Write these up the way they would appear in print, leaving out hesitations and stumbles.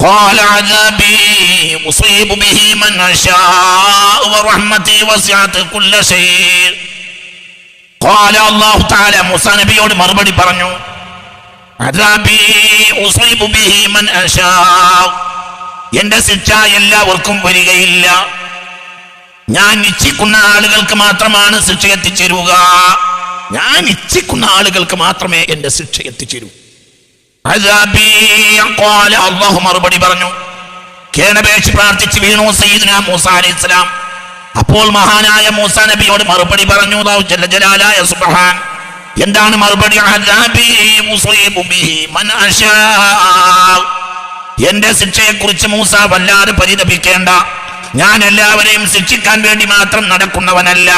ഖാല അദാബി ഉസീബു ബിഹി മൻ അശാഅ വറഹ്മതി വസിഅത് കുല്ല ശൈഇ. ഖാല അല്ലാഹു തആല മൂസാ നബിയോട് മറുപടി പറഞ്ഞു, അദാബി ഉസീബു ബിഹി മൻ അശാഅ, എന്റെ ശിക്ഷ എല്ലാവർക്കും വരികയില്ല. ഞാൻ ഇച്ഛിക്കുന്ന ആളുകൾക്ക് മാത്രമാണ് ശിക്ഷ എത്തിച്ചേരുക. ഞാൻ ഇച്ഛിക്കുന്ന ആളുകൾക്ക് മാത്രമേ എന്റെ ശിക്ഷ എത്തിച്ചേരൂ. അല്ലാഹു മറുപടി പറഞ്ഞു, കേണപേക്ഷ പ്രാർത്ഥിച്ച് വീണു സയ്യിദുനാ മൂസാ അലൈഹിസ്സലാം. അപ്പോൾ മഹാനായ മൂസാ നബിയോട് മറുപടി പറഞ്ഞു അല്ലാഹു ജല്ല ജലാലായ സുബ്ഹാൻ. എന്താണ് മറുപടി? എന്റെ ശിക്ഷയെ കുറിച്ച് മൂസ വല്ലാതെ പരിതപിക്കേണ്ട. ഞാൻ എല്ലാവരെയും ശിക്ഷിക്കാൻ വേണ്ടി മാത്രം നടക്കുന്നവനല്ല.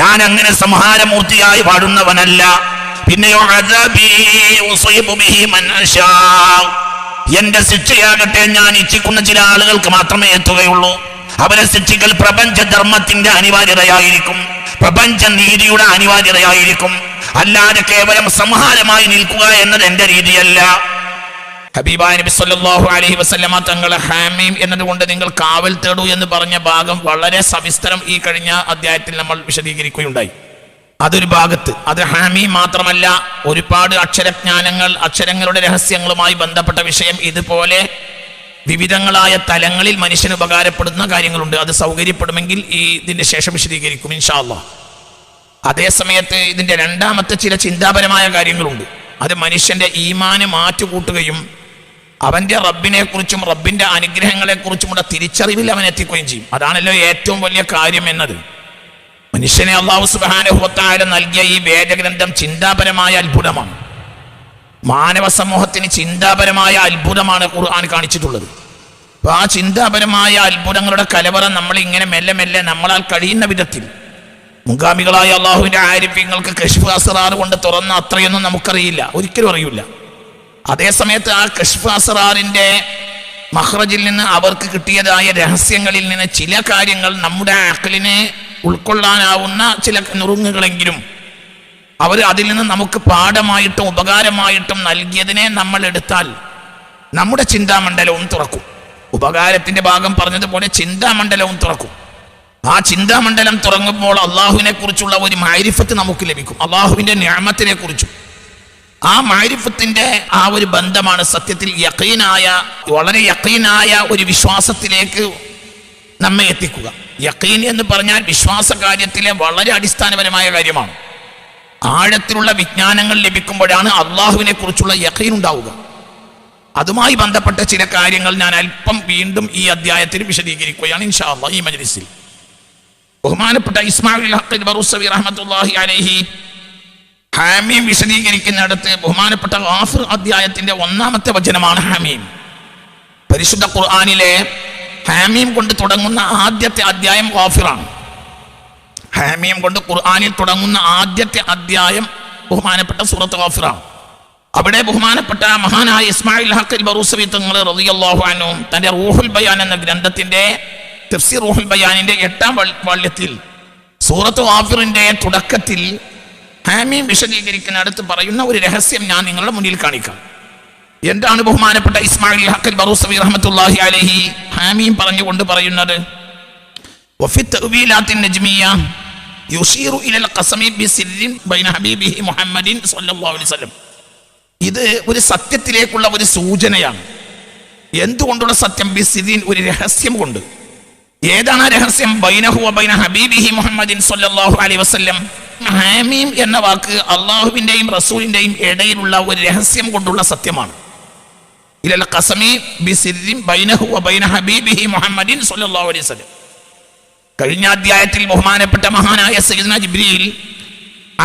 ഞാൻ അങ്ങനെ സംഹാരമൂർത്തിയായി വാഴുന്നവനല്ല. പിന്നെയോ എന്റെ ശിക്ഷയാകട്ടെ ഞാൻ ഇച്ഛിക്കുന്ന ചില ആളുകൾക്ക് മാത്രമേ എത്തുകയുള്ളൂ. അവരെ ശിക്ഷിക്കൽ പ്രപഞ്ച ധർമ്മത്തിന്റെ അനിവാര്യതയായിരിക്കും, പ്രപഞ്ച നീതിയുടെ അനിവാര്യതയായിരിക്കും. അല്ലാതെ കേവലം സംഹാരമായി നിൽക്കുക എന്നത് എന്റെ രീതിയല്ല. ഹബീബായ നബി സല്ലല്ലാഹു അലൈഹി വസല്ലമ തങ്ങളെ ഹാമീം എന്നതുകൊണ്ട് നിങ്ങൾ കാവൽ തേടൂ എന്ന് പറഞ്ഞ ഭാഗം വളരെ സവിസ്തരം ഈ കഴിഞ്ഞ അധ്യായത്തിൽ നമ്മൾ വിശദീകരിക്കുകയുണ്ടായി. അതൊരു ഭാഗത്ത്. അത് ഹാമീം മാത്രമല്ല, ഒരുപാട് അക്ഷരജ്ഞാനങ്ങൾ, അക്ഷരങ്ങളുടെ രഹസ്യങ്ങളുമായി ബന്ധപ്പെട്ട വിഷയം ഇതുപോലെ വിവിധങ്ങളായ തലങ്ങളിൽ മനുഷ്യന് ഉപകാരപ്പെടുന്ന കാര്യങ്ങളുണ്ട്. അത് സൗകര്യപ്പെടുമെങ്കിൽ ഇതിന്റെ ശേഷം വിശദീകരിക്കും ഇൻഷാ അല്ലാഹ്. അതേ സമയത്ത് ഇതിന്റെ രണ്ടാമത്തെ ചില ചിന്താപരമായ കാര്യങ്ങളുണ്ട്. അത് മനുഷ്യന്റെ ഈമാന് മാറ്റുകൂട്ടുകയും അവന്റെ റബ്ബിനെ കുറിച്ചും റബ്ബിന്റെ അനുഗ്രഹങ്ങളെ കുറിച്ചുമുള്ള തിരിച്ചറിവിൽ അവൻ എത്തിക്കുകയും ചെയ്യും. അതാണല്ലോ ഏറ്റവും വലിയ കാര്യം എന്നത്. മനുഷ്യനെ അല്ലാഹു സുബ്ഹാനഹു വ തആല നൽകിയ ഈ വേദഗ്രന്ഥം ചിന്താപരമായ അത്ഭുതമാണ്. മാനവ സമൂഹത്തിന് ചിന്താപരമായ അത്ഭുതമാണ് ഖുർആൻ കാണിച്ചിട്ടുള്ളത്. അപ്പൊ ആ ചിന്താപരമായ അത്ഭുതങ്ങളുടെ കലവറ നമ്മൾ ഇങ്ങനെ മെല്ലെ മെല്ലെ നമ്മളാൽ കഴിയുന്ന വിധത്തിൽ മുൻഗാമികളായ അള്ളാഹുവിന്റെ ആരിഫ്യങ്ങൾക്ക് കശ്ഫ് അസ്റാർ കൊണ്ട് തുറന്ന അത്രയൊന്നും നമുക്കറിയില്ല, ഒരിക്കലും അറിയില്ല. അതേസമയത്ത് ആ കശ്ഫ് അസ്റാറിന്റെ മഖ്റജിൽ നിന്ന് അവർക്ക് കിട്ടിയതായ രഹസ്യങ്ങളിൽ നിന്ന് ചില കാര്യങ്ങൾ നമ്മുടെ അഖ്ലിനെ ഉൾക്കൊള്ളാനാവുന്ന ചില നുറുങ്ങുകളെങ്കിലും അവർ അതിൽ നിന്ന് നമുക്ക് പാഠമായിട്ടും ഉപകാരമായിട്ടും നൽകിയതിനെ നമ്മൾ എടുത്താൽ നമ്മുടെ ചിന്താമണ്ഡലവും തുറക്കും. ഉപകാരത്തിന്റെ ഭാഗം പറഞ്ഞതുപോലെ ചിന്താമണ്ഡലവും തുറക്കും. ആ ചിന്താമണ്ഡലം തുറങ്ങുമ്പോൾ അള്ളാഹുവിനെ കുറിച്ചുള്ള ഒരു മഅരിഫത്ത് നമുക്ക് ലഭിക്കും, അള്ളാഹുവിന്റെ നിഅമത്തിനെ കുറിച്ചും. ആ മഅരിഫത്തിന്റെ ആ ഒരു ബന്ധമാണ് സത്യത്തിൽ യഖീനായ, വളരെ യഖീനായ ഒരു വിശ്വാസത്തിലേക്ക് നമ്മെ എത്തിക്കുക. യഖീൻ എന്ന് പറഞ്ഞാൽ വിശ്വാസ കാര്യത്തിലെ വളരെ അടിസ്ഥാനപരമായ കാര്യമാണ്. ആഴത്തിലുള്ള വിജ്ഞാനങ്ങൾ ലഭിക്കുമ്പോഴാണ് അള്ളാഹുവിനെ കുറിച്ചുള്ള യഖീൻ ഉണ്ടാവുക. അതുമായി ബന്ധപ്പെട്ട ചില കാര്യങ്ങൾ ഞാൻ അല്പം വീണ്ടും ഈ അധ്യായത്തിൽ വിശദീകരിക്കുകയാണ് ഇൻഷാ അല്ലാഹ് ഈ മജ്ലിസിൽ. ബഹുമാനപ്പെട്ട ഇസ്മാഇൽ ഹഖ് ബറൂസവി റഹ്മത്തുള്ളാഹി അലൈഹി ഹാമീം വിശദീകരിക്കുന്നിടത്ത് ബഹുമാനപ്പെട്ട ഗാഫിർ അധ്യായത്തിന്റെ 1-ാമത്തെ വചനമാണ് ഹാമീം. പരിശുദ്ധ ഖുർആനിലെ ഹാമീം കൊണ്ട് തുടങ്ങുന്ന ആദ്യത്തെ അധ്യായം ഗാഫിറാണ്. ഹാമീം കൊണ്ട് ഖുർആനിൽ തുടങ്ങുന്ന ആദ്യത്തെ അധ്യായം ബഹുമാനപ്പെട്ട സൂറത്ത് ഗാഫിറാണ്. അവിടെ ബഹുമാനപ്പെട്ട മഹാനായ ഇസ്മാഇൽ ഹഖ് ബറൂസവി തങ്ങൾ റളിയല്ലാഹു അൻഹു തന്റെ റൂഹുൽ ബയാൻ എന്ന ഗ്രന്ഥത്തിന്റെ തഫ്സീർ റൂഹുൽ ബയാനിന്റെ 8-ാം വാള്യത്തിൽ സൂറത്ത് ഗാഫിറിന്റെ തുടക്കത്തിൽ ഹാമീം വിശദീകരിക്കുന്നിടത്ത് പറയുന്ന ഒരു രഹസ്യം ഞാൻ നിങ്ങളുടെ മുന്നിൽ കാണിക്കാം. എന്താണ് ബഹുമാനപ്പെട്ട ഇസ്മാഇൽ ഹഖ് ബറൂസവി റഹ്മത്തുള്ളാഹി അലൈഹി ഹാമീം പറഞ്ഞുകൊണ്ട് പറയുന്നത്? വഫി തഅ്വീലാത്തിൻ നജ്മിയ്യ യുശീറു ഇലൽ ഖസമി ബിസിർരിൻ ബൈന ഹബീബിഹി മുഹമ്മദിൻ സ്വല്ലല്ലാഹു അലൈഹി വസല്ലം. ഇത് ഒരു സത്യത്തിലേക്കുള്ള ഒരു സൂചനയാണ്. എന്തുകൊണ്ടുള്ള സത്യം? ബിസിർരിൻ, ഒരു രഹസ്യം കൊണ്ട്. ഏതാണ് ആ രഹസ്യം? ബൈനഹു വ ബൈന ഹബീബിഹി മുഹമ്മദിൻ സ്വല്ലല്ലാഹു അലൈഹി വസല്ലം. ഹാമീം എന്ന വാക്ക് അള്ളാഹുവിന്റെയും റസൂലിന്റെയും ഇടയിലുള്ള ഒരു രഹസ്യം കൊണ്ടുള്ള സത്യമാണ്. ഇലൽ ഖസമി ബിസിർരിൻ ബൈനഹു വ ബൈന ഹബീബിഹി മുഹമ്മദിൻ സ്വല്ലല്ലാഹു അലൈഹി വസല്ലം. കഴിഞ്ഞ അധ്യായത്തിൽ ബഹുമാനപ്പെട്ട മഹാനായ സയ്യിദ്ന ജിബ്രീൽ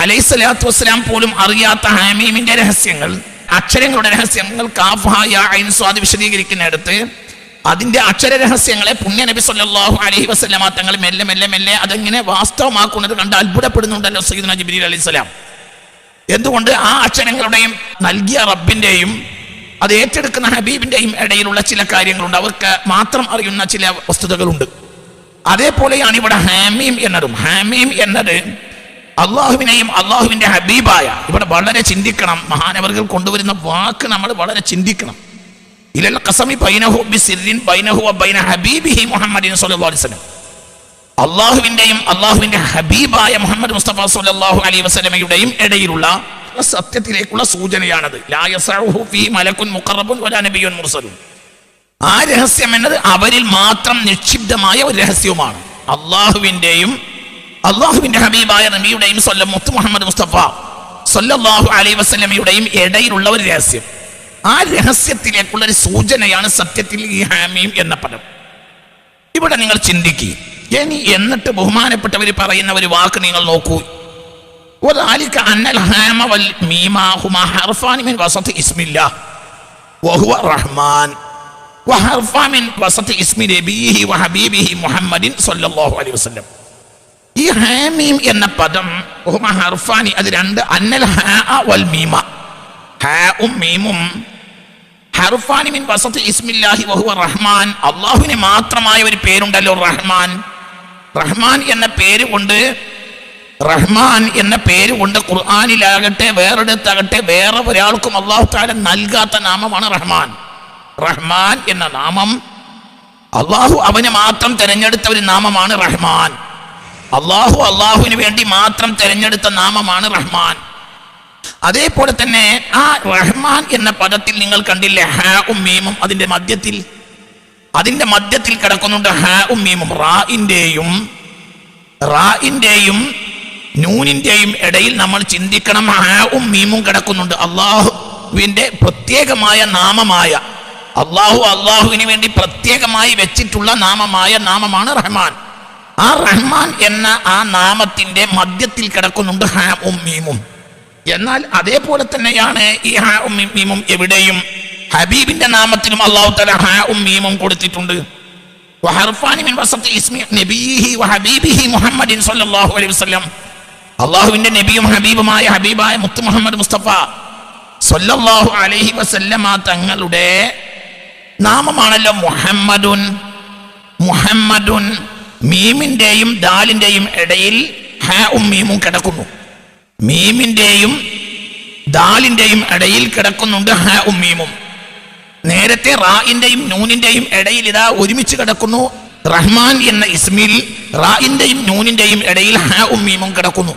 അലൈഹിസ്സലാത്തു വസ്സലാം പോലും അറിയാത്ത ഹാമീമിന്റെ രഹസ്യങ്ങൾ, അക്ഷരങ്ങളുടെ രഹസ്യങ്ങൾ കാഫ് ഹാ യാ ഐൻ സ്വാദ് വിശദീകരിക്കുന്നിടത്ത് അതിന്റെ അക്ഷര രഹസ്യങ്ങളെ പുണ്യ നബി സല്ലല്ലാഹു അലൈഹി വസല്ലമ തങ്ങൾ മെല്ലെ മെല്ലെ മെല്ലെ അതെങ്ങനെ വാസ്തവമാക്കുന്നത് കണ്ട് അത്ഭുതപ്പെടുന്നുണ്ടല്ലോ സയ്യിദ്ന ജിബ്രീൽ അലൈഹിസ്സലാം. എന്തുകൊണ്ട്? ആ അക്ഷരങ്ങളുടെയും നൽകിയ റബ്ബിന്റെയും അത് ഏറ്റെടുക്കുന്ന ഹബീബിന്റെയും ഇടയിലുള്ള ചില കാര്യങ്ങളുണ്ട്, അവർക്ക് മാത്രം അറിയുന്ന ചില വസ്തുതകളുണ്ട്. അതേപോലെയാണ് ഇവിടെ ഹാമീം എന്നതും. ഹാമീം എന്നത് അള്ളാഹുവിനെയും അള്ളാഹുവിന്റെ ഹബീബായ, ഇവിടെ വളരെ ചിന്തിക്കണം, മഹാനവറുകൾ കൊണ്ടുവരുന്ന വാക്ക് നമ്മൾ വളരെ ചിന്തിക്കണം. ഇലൽ ഖസമി ബൈനഹു ബിസിർരിൻ ബൈനഹു വബൈന ഹബീബിഹി മുഹമ്മദിൻ സ്വല്ലല്ലാഹു അലൈഹി വസല്ലം. അള്ളാഹുവിന്റെയും അള്ളാഹുവിന്റെ ഹബീബായ മുഹമ്മദ് മുസ്തഫ സ്വല്ലല്ലാഹു അലൈഹി വസല്ലമയുടെയും ഇടയിലുള്ള സത്യത്തിലേക്കുള്ള സൂചനയാണത്. ലാ യസഉഹു ഫീ മലക്കുൻ മുഖറബുൻ വലാ നബിയ്യുൻ മുർസലുൻ. ആ രഹസ്യം എന്നത് അവരിൽ മാത്രം നിക്ഷിപ്തമായ ഒരു രഹസ്യവുമാണ്. അള്ളാഹുവിന്റെ ഹബീബായ നബിയുടെയും മുത്ത് മുഹമ്മദ് മുസ്തഫ സ്വല്ലല്ലാഹു അലൈഹി വസല്ലമയുടെയും ഇടയിലുള്ള ഒരു രഹസ്യം. ആ രഹസ്യത്തിലേക്കുള്ള ഒരു സൂചനയാണ് സത്യത്തിൽ ഈ ഹാമീം എന്ന പദം. ഇവിടെ നിങ്ങൾ ചിന്തിക്കുക. ഇനി എന്നിട്ട് ബഹുമാനപ്പെട്ടവർ പറയുന്ന ഒരു വാക്ക് നിങ്ങൾ നോക്കൂ. وذلك أن الهام والميم هما حرفان من وسط اسم الله وهو الرحمن وحرفان من وسط اسم نبيه وحبيبه محمد صلى الله عليه وسلم. ഈ ഹാമീം എന്ന പദം ഹുമാ ഹർഫാനി, അത് രണ്ട്, അന്നൽ ഹാ വൽ മീമ, ഹാഉം മീമും ഹർഫാനി മിൻ വസതി ഇസ്മില്ലാഹി വഹുവ റഹ്മാൻ. അല്ലാഹുവിന് മാത്രമായ ഒരു പേരുണ്ടല്ലോ റഹ്മാൻ. റഹ്മാൻ എന്ന പേര് കൊണ്ട് ഖുർആനിലാകട്ടെ വേറെടുത്താകട്ടെ വേറെ ഒരാൾക്കും അല്ലാഹു തആല നൽകാത്ത നാമമാണ് റഹ്മാൻ. റഹ്മാൻ എന്ന നാമം അല്ലാഹു അവന് മാത്രം തിരഞ്ഞെടുത്ത ഒരു നാമമാണ് റഹ്മാൻ. അള്ളാഹുവിന് വേണ്ടി മാത്രം തിരഞ്ഞെടുത്ത നാമമാണ് റഹ്മാൻ. അതേപോലെ തന്നെ ആ റഹ്മാൻ എന്ന പദത്തിൽ നിങ്ങൾ കണ്ടില്ലേ ഹാഉം മീമും, അതിന്റെ മധ്യത്തിൽ കിടക്കുന്നുണ്ട് ഹാഉം മീമും. റാഇന്റെയും നൂനിന്റെയും ഇടയിൽ നമ്മൾ ചിന്തിക്കണം, ഹാഉം മീമും കിടക്കുന്നുണ്ട്. അള്ളാഹുവിന്റെ പ്രത്യേകമായ നാമമായ അള്ളാഹുവിന് വേണ്ടി പ്രത്യേകമായി വെച്ചിട്ടുള്ള നാമമാണ് റഹ്മാൻ. ആ റഹ്മാൻ എന്ന ആ നാമത്തിന്റെ മധ്യത്തിൽ കിടക്കുന്നുണ്ട് ഹാഉം മീമും. എന്നാൽ അതേപോലെ തന്നെയാണ് ഈ ഹാഉം മീമും എവിടെയും ഹബീബിന്റെ നാമത്തിലും അല്ലാഹു തആല ഹാഉം മീമും കൊടുത്തിട്ടുണ്ട്. വഹർഫാനി മിൻ വസതി ഇസ്മി നബിയിഹി വഹബീബിഹി മുഹമ്മദിൻ സ്വല്ലല്ലാഹു അലൈഹി വസല്ലം. അല്ലാഹുവിന്റെ നബിയും ഹബീബായ മുത്ത് മുഹമ്മദ് മുസ്തഫ സ്വല്ലല്ലാഹു അലൈഹി വസല്ലമ തങ്ങളുടെ നാമമാണല്ലോ മുഹമ്മദുൻ. മീമിന്റെയും ദാലിന്റെയും ഇടയിൽ ഹാഉം മീമും കിടക്കുന്നു. മീമിന്റെയും ദാലിന്റെയും ഇടയിൽ കിടക്കുന്നുണ്ട് ഹാഉം മീമും. നേരത്തെ റാഇന്റെയും നൂനിന്റെയും ഇടയിൽ ഇതാ ഒരുമിച്ച് കിടക്കുന്നു. റഹ്മാൻ എന്ന ഇസ്മിൽ റാഇന്റെയും നൂനിന്റെയും ഇടയിൽ ഹാഉം മീമും കിടക്കുന്നു.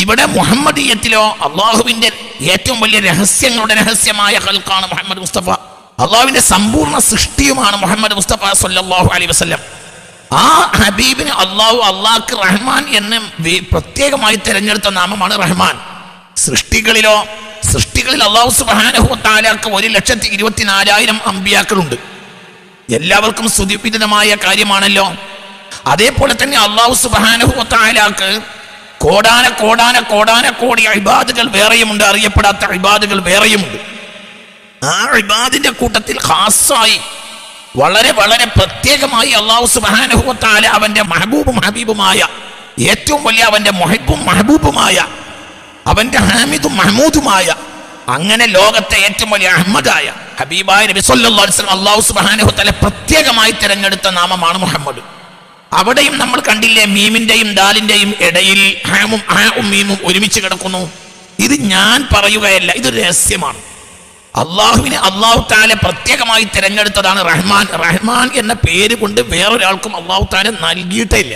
ഇവിടെ മുഹമ്മദിയത്തിലോ അള്ളാഹുവിന്റെ ഏറ്റവും വലിയ രഹസ്യങ്ങളുടെ രഹസ്യമായ ഖൽഖാണ് മുഹമ്മദ് മുസ്തഫ. അള്ളാഹുവിന്റെ സമ്പൂർണ്ണ സൃഷ്ടിയുമാണ് മുഹമ്മദ് മുസ്തഫ സ്വല്ലല്ലാഹു അലൈഹി വസല്ലം. ആ ഹബീബിന് അള്ളാഹ്ക്ക് റഹ്മാൻ എന്ന് പ്രത്യേകമായി തിരഞ്ഞെടുത്ത നാമമാണ് റഹ്മാൻ. സൃഷ്ടികളിൽ അള്ളാഹു സുബ്ഹാനഹു വ തആലക്ക് 1,24,000 അമ്പിയാക്കളുണ്ട്. എല്ലാവർക്കും സ്തുതിപ്പിതമായ കാര്യമാണല്ലോ. അതേപോലെ തന്നെ അള്ളാഹു സുബ്ഹാനഹു വ തആലക്ക് കോടാന കോടി ഇബാദുകൾ വേറെയുമുണ്ട്, അറിയപ്പെടാത്ത ഇബാദുകൾ വേറെയുമുണ്ട്. ആ ഇബാദിന്റെ കൂട്ടത്തിൽ ഖാസായി വളരെ വളരെ പ്രത്യേകമായി അല്ലാഹു സുബ്ഹാനഹു വ തആല അവന്റെ മഹബൂബും ഹബീബുമായ ഏറ്റവും വലിയ അവന്റെ മുഹിബ്ബും മഹബൂബുമായ അവന്റെ ഹാമിദും മഹ്മൂദുമായ അങ്ങനെ ലോകത്തെ ഏറ്റവും വലിയ അഹ്മദായ ഹബീബായ നബി സല്ലല്ലാഹു അലൈഹി വസല്ലം അല്ലാഹു സുബ്ഹാനഹു വ തആല പ്രത്യേകമായി തിരഞ്ഞെടുത്ത നാമമാണ് മുഹമ്മദ്. അവിടെയും നമ്മൾ കണ്ടില്ലേ, മീമിന്റെയും ദാലിന്റെയും ഇടയിൽ ഹാഉം മീമും ഒരുമിച്ച് കിടക്കുന്നു. ഇത് ഞാൻ പറയുകയല്ല, ഇതൊരു രഹസ്യമാണ്. അള്ളാഹുവിനെ അല്ലാഹു തആല പ്രത്യേകമായി തിരഞ്ഞെടുത്തതാണ് റഹ്മാൻ. റഹ്മാൻ എന്ന പേര് കൊണ്ട് വേറൊരാൾക്കും അല്ലാഹു തആല നൽകിയിട്ടില്ല.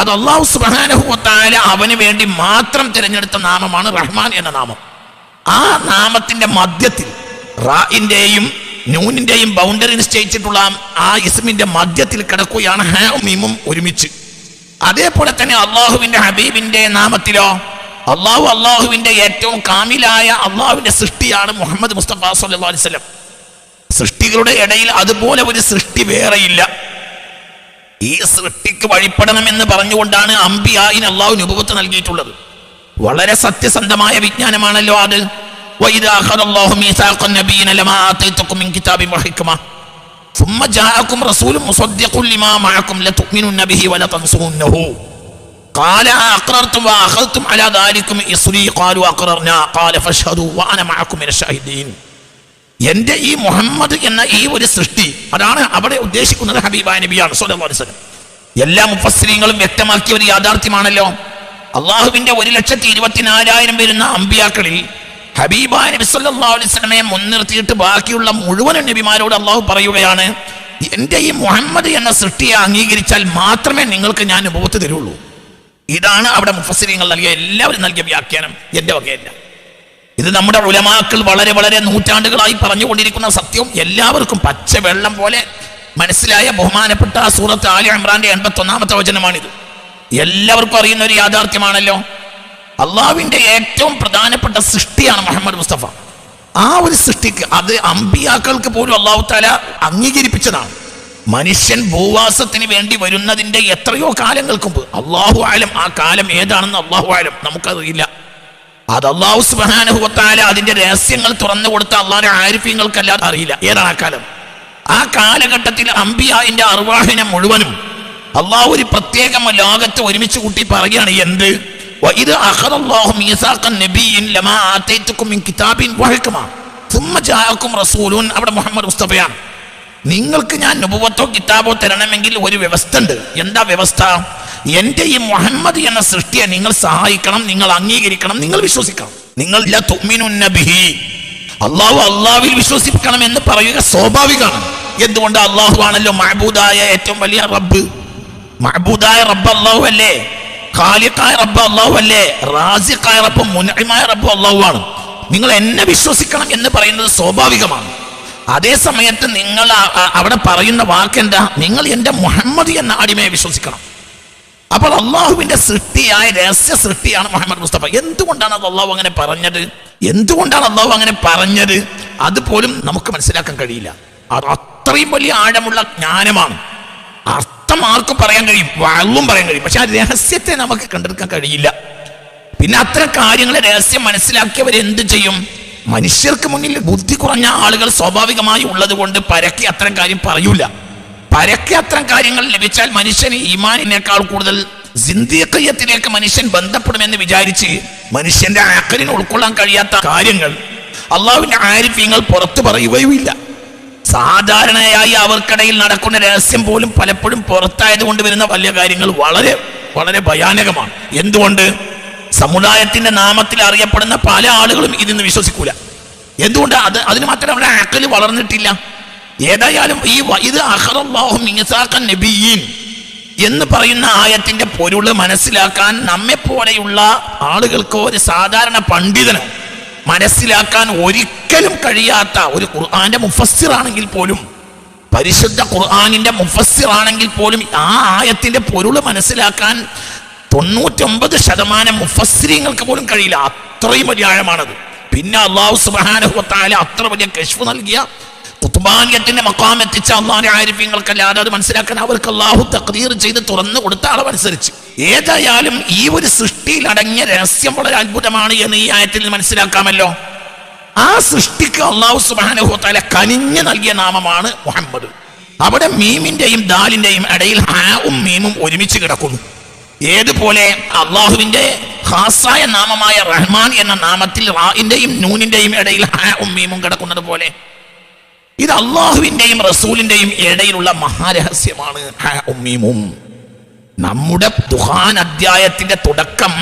അത് അല്ലാഹു സുബ്ഹാനഹു വ തആല അവന് വേണ്ടി മാത്രം തിരഞ്ഞെടുത്ത നാമമാണ് റഹ്മാൻ എന്ന നാമം. ആ നാമത്തിന്റെ മധ്യത്തിൽ റാഇന്റെയും നൂനിന്റെയും ബൗണ്ടറി നിശ്ചയിച്ചിട്ടുള്ള ആ ഇസ്മിന്റെ മധ്യത്തിൽ കിടക്കുകയാണ് ഹാഉം മീമും ഒരുമിച്ച്. അതേപോലെ തന്നെ അള്ളാഹുവിന്റെ ഹബീബിന്റെ നാമത്തിലോ അള്ളാഹുവിന്റെ ഏറ്റവും കാമിലായ അള്ളാഹുവിന്റെ സൃഷ്ടിയാണ് മുഹമ്മദ് മുസ്തഫ സ്വല്ലല്ലാഹു അലൈഹി വസല്ലം. സൃഷ്ടികളുടെ ഇടയിൽ അതുപോലെ ഒരു സൃഷ്ടി വേറെയില്ല. ഈ സൃഷ്ടിക്ക് വഴിപ്പെടണമെന്ന് പറഞ്ഞുകൊണ്ടാണ് അംബിയായിന് അള്ളാഹു നുബുവത്ത് നൽകിയിട്ടുള്ളത്. വളരെ സത്യസന്ധമായ വിജ്ഞാനമാണല്ലോ അത്. وَإِذَا أَخَذَ اللَّهُ مِيثَاقَ النَّبِيِّينَ لَمَا آتَيْتُكُم مِّن كِتَابٍ وَحِكْمَةٍ ثُمَّ جَاءَكُمْ رَسُولٌ مُصَدِّقٌ لِّمَا مَعَكُمْ لَتُؤْمِنُنَّ بِهِ وَلَتَنصُرُنَّهُ قال أقررتم وأخذتم على ذلكم إصري قالوا أقررنا قال فاشهدوا وأنا معكم من الشاهدين. എന്റെ ഈ മുഹമ്മദ് എന്ന ഈ ഒരു സൃഷ്ടി, അതാണ് അവിടെ ഉദ്ദേശിക്കുന്നത് ഹബീബായ നബിയാണ് സ്വല്ലല്ലാഹു അലൈഹി വസല്ലം. എല്ലാ മുഫസ്സിരീങ്ങളും വ്യക്തമാക്കിയ ഒരു യാഥാർത്ഥ്യമാണല്ലോ. അള്ളാഹുവിന്റെ 1,24,000 വരുന്ന അമ്പിയാക്കളിൽ ഹബീബായ നബി സല്ലല്ലാഹു അലൈഹി വസല്ലമയെ മുൻനിർത്തിയിട്ട് ബാക്കിയുള്ള മുഴുവൻ നബിമാരോട് അള്ളാഹു പറയുകയാണ്, എൻ്റെ ഈ മുഹമ്മദ് എന്ന സൃഷ്ടിയെ അംഗീകരിച്ചാൽ മാത്രമേ നിങ്ങൾക്ക് ഞാൻ നുബുവത്ത് തരുള്ളൂ. ഇതാണ് അവിടെ മുഫസ്സിരീങ്ങൾ നൽകിയ എല്ലാവരും നൽകിയ വ്യാഖ്യാനം, എൻ്റെ വകയല്ല. ഇത് നമ്മുടെ ഉലമാക്കൾ വളരെ വളരെ നൂറ്റാണ്ടുകളായി പറഞ്ഞുകൊണ്ടിരിക്കുന്ന സത്യവും എല്ലാവർക്കും പച്ച വെള്ളം പോലെ മനസ്സിലായ ബഹുമാനപ്പെട്ട സൂറത്ത് ആലി ഇംറാന്റെ 81-ാമത്തെ വചനമാണിത്. എല്ലാവർക്കും അറിയുന്ന ഒരു യാഥാർത്ഥ്യമാണല്ലോ, അള്ളാഹുവിന്റെ ഏറ്റവും പ്രധാനപ്പെട്ട സൃഷ്ടിയാണ് മുഹമ്മദ് മുസ്തഫ. ആ ഒരു സൃഷ്ടിക്ക് അത് അമ്പിയാക്കൾക്ക് പോലും അള്ളാഹു തആല അംഗീകരിപ്പിച്ചതാണ്. മനുഷ്യൻ ഭൂവാസത്തിന് വേണ്ടി വരുന്നതിന്റെ എത്രയോ കാലങ്ങൾക്ക് മുമ്പ്, അള്ളാഹു ആലം ആ കാലം ഏതാണെന്ന് അള്ളാഹു ആലം, നമുക്കറിയില്ല. അത് അള്ളാഹു സുബ്ഹാനഹു വ തആല അതിന്റെ രഹസ്യങ്ങൾ തുറന്നു കൊടുത്ത അള്ളാഹുവിന്റെ ആരിഫീങ്ങൾക്കല്ലാതെ അറിയില്ല ഏതാണ് ആ കാലം. ആ കാലഘട്ടത്തിൽ അമ്പിയായിന്റെ അർവാഹിനെ മുഴുവനും അള്ളാഹു ഒരു പ്രത്യേക ലോകത്ത് ഒരുമിച്ച് കൂട്ടി പറയുകയാണ്. എന്ത്? വഇദ് അഖദല്ലാഹു മീസാഖൻ നബിയ്യിൻ ലമാ ആതൈതുകും മിൻ കിതാബിൻ വഹിക്മ സുമ്മ ജാഅകും റസൂലുൻ. അവിടെ മുഹമ്മദ് മുസ്തഫയാണ്. നിങ്ങൾക്ക് ഞാൻ നുബുവത്തോ കിതാബോ തരണമെങ്കിൽ ഒരു വ്യവസ്ഥ ഉണ്ട്. എന്താ വ്യവസ്ഥ? എൻ്റെ ഈ മുഹമ്മദ് എന്ന സൃഷ്ടിയെ നിങ്ങൾ സഹായിക്കണം, നിങ്ങൾ അംഗീകരിക്കണം, നിങ്ങൾ വിശ്വസിക്കണം. നിങ്ങൾ ലാ തുഅ്മിനുന്ന ബിഹി, അള്ളാഹുവിൽ വിശ്വസിക്കണം എന്ന് പറയുക സ്വാഭാവികമാണ്. എന്തുകൊണ്ട്? അള്ളാഹു ആണല്ലോ മഅബൂദായ ഏറ്റവും വലിയ റബ്ബ്. മഅബൂദായ റബ്ബ് അള്ളാഹു അല്ലേ? ഖാലിഖായ റബ്ബ് അള്ളാഹു അല്ലേ? റാസിഖായ റബ്ബ്, മുൻഇമായ റബ്ബ് അള്ളാഹു ആണ്. നിങ്ങൾ എന്നെ വിശ്വസിക്കണം എന്ന് പറയുന്നത് സ്വാഭാവികമാണ്. അതേ സമയത്ത് നിങ്ങൾ അവിടെ പറയുന്ന വാക്കെന്താ? നിങ്ങൾ എൻ്റെ മുഹമ്മദ് എന്ന അടിമയെ വിശ്വസിക്കണം. അപ്പോൾ അള്ളാഹുവിന്റെ സൃഷ്ടിയായ രഹസ്യ സൃഷ്ടിയാണ് മുഹമ്മദ് മുസ്തഫ. എന്തുകൊണ്ടാണ് അത് അള്ളാഹു അങ്ങനെ പറഞ്ഞത്? എന്തുകൊണ്ടാണ് അള്ളാഹു അങ്ങനെ പറഞ്ഞത്? അതുപോലും നമുക്ക് മനസ്സിലാക്കാൻ കഴിയില്ല. അത് അത്രയും വലിയ ആഴമുള്ള ജ്ഞാനമാണ്. അർത്ഥം ആർക്കും പറയാൻ കഴിയും, വഅളും പറയാൻ കഴിയും, പക്ഷെ ആ രഹസ്യത്തെ നമുക്ക് കണ്ടെടുക്കാൻ കഴിയില്ല. പിന്നെ അത്തരം കാര്യങ്ങളെ രഹസ്യം മനസ്സിലാക്കിയവർ എന്ത് ചെയ്യും? മനുഷ്യർക്ക് മുന്നിൽ ബുദ്ധി കുറഞ്ഞ ആളുകൾ സ്വാഭാവികമായി ഉള്ളത് കൊണ്ട് പരക്കെ അത്തരം കാര്യം പറയൂല. പരക്കെ അത്തരം കാര്യങ്ങൾ ലഭിച്ചാൽ മനുഷ്യന് ഈമാനിനേക്കാൾ കൂടുതൽ സിന്ദീഖിയത്തിലേക്ക് മനുഷ്യൻ ബന്ധപ്പെടുമെന്ന് വിചാരിച്ച് മനുഷ്യന്റെ അഖലിന് ഉൾക്കൊള്ളാൻ കഴിയാത്ത കാര്യങ്ങൾ അള്ളാഹുവിന്റെ ആരിഫീങ്ങൾ പുറത്തു പറയുകയുമില്ല. സാധാരണയായി അവർക്കിടയിൽ നടക്കുന്ന രഹസ്യം പോലും പലപ്പോഴും പുറത്തായതുകൊണ്ട് വരുന്ന വലിയ കാര്യങ്ങൾ വളരെ വളരെ ഭയാനകമാണ്. എന്തുകൊണ്ട്? സമുദായത്തിന്റെ നാമത്തിൽ അറിയപ്പെടുന്ന പല ആളുകളും ഇതിന്ന് വിശ്വസിക്കൂല. എന്തുകൊണ്ട്? അതിന് മാത്രം അവരുടെ അഖല് വളർന്നിട്ടില്ല. ഏതായാലും ഈ വഇദ് അഖദല്ലാഹു മീസാഖൻ നബിയ്യിൻ എന്ന് പറയുന്ന ആയത്തിന്റെ പൊരുള് മനസ്സിലാക്കാൻ നമ്മെ പോലെയുള്ള ആളുകൾക്കോ ഒരു സാധാരണ പണ്ഡിതന് മനസ്സിലാക്കാൻ ഒരിക്കലും കഴിയാത്ത ഒരു ഖുർആന്റെ മുഫസ്സിർ ആണെങ്കിൽ പോലും, പരിശുദ്ധ ഖുർആനിന്റെ മുഫസ്സിർ ആണെങ്കിൽ പോലും ആ ആയത്തിന്റെ പൊരുള് മനസ്സിലാക്കാൻ 99% മുഫസ്സിരീങ്ങൾക്ക് പോലും കഴിയില്ല. അത്രയും വലിയ ആഴമാണത്. പിന്നെ അല്ലാഹു സുബ്ഹാനഹു വ തആല അത്ര വലിയ കശ്ഫ് നൽകിയ ഖുത്ബാനിയത്തിന്റെ മഖാം എത്തിച്ച അള്ളാഹുവിന്റെ ആരിഫീങ്ങൾക്കല്ലാതെ അത് മനസ്സിലാക്കാൻ അവർക്ക് അള്ളാഹു തഖ്ദീർ ചെയ്ത് തുറന്നു കൊടുത്ത അളവനുസരിച്ച്. ഏതായാലും ഈ ഒരു സൃഷ്ടിയിൽ അടങ്ങിയ രഹസ്യം വളരെ അത്ഭുതമാണ് എന്ന് ഈ ആയത്തിൽ മനസ്സിലാക്കാമല്ലോ. ആ സൃഷ്ടിക്ക് അള്ളാഹു സുബ്ഹാനഹു വ തആല കനിഞ്ഞു നൽകിയ നാമമാണ് മുഹമ്മദ്. അവിടെ മീമിന്റെയും ദാലിന്റെയും ഇടയിൽ ഹാവും മീമും ഒരുമിച്ച് കിടക്കുന്നു. ഏതുപോലെ അള്ളാഹുവിന്റെ ഖാസായ നാമമായ റഹ്മാൻ എന്ന നാമത്തിൽ റാഇന്റെയും നൂനിന്റെയും ഇടയിൽ ഹാവും മീമും കിടക്കുന്നത് പോലെ ഇത് അള്ളാഹുവിന്റെയും റസൂലിന്റെയും ഇടയിലുള്ള മഹാരഹസ്യമാണ് ഹാവും മീമും. നമ്മുടെ ദുഹാൻ അധ്യായത്തിന്റെ തുടക്കം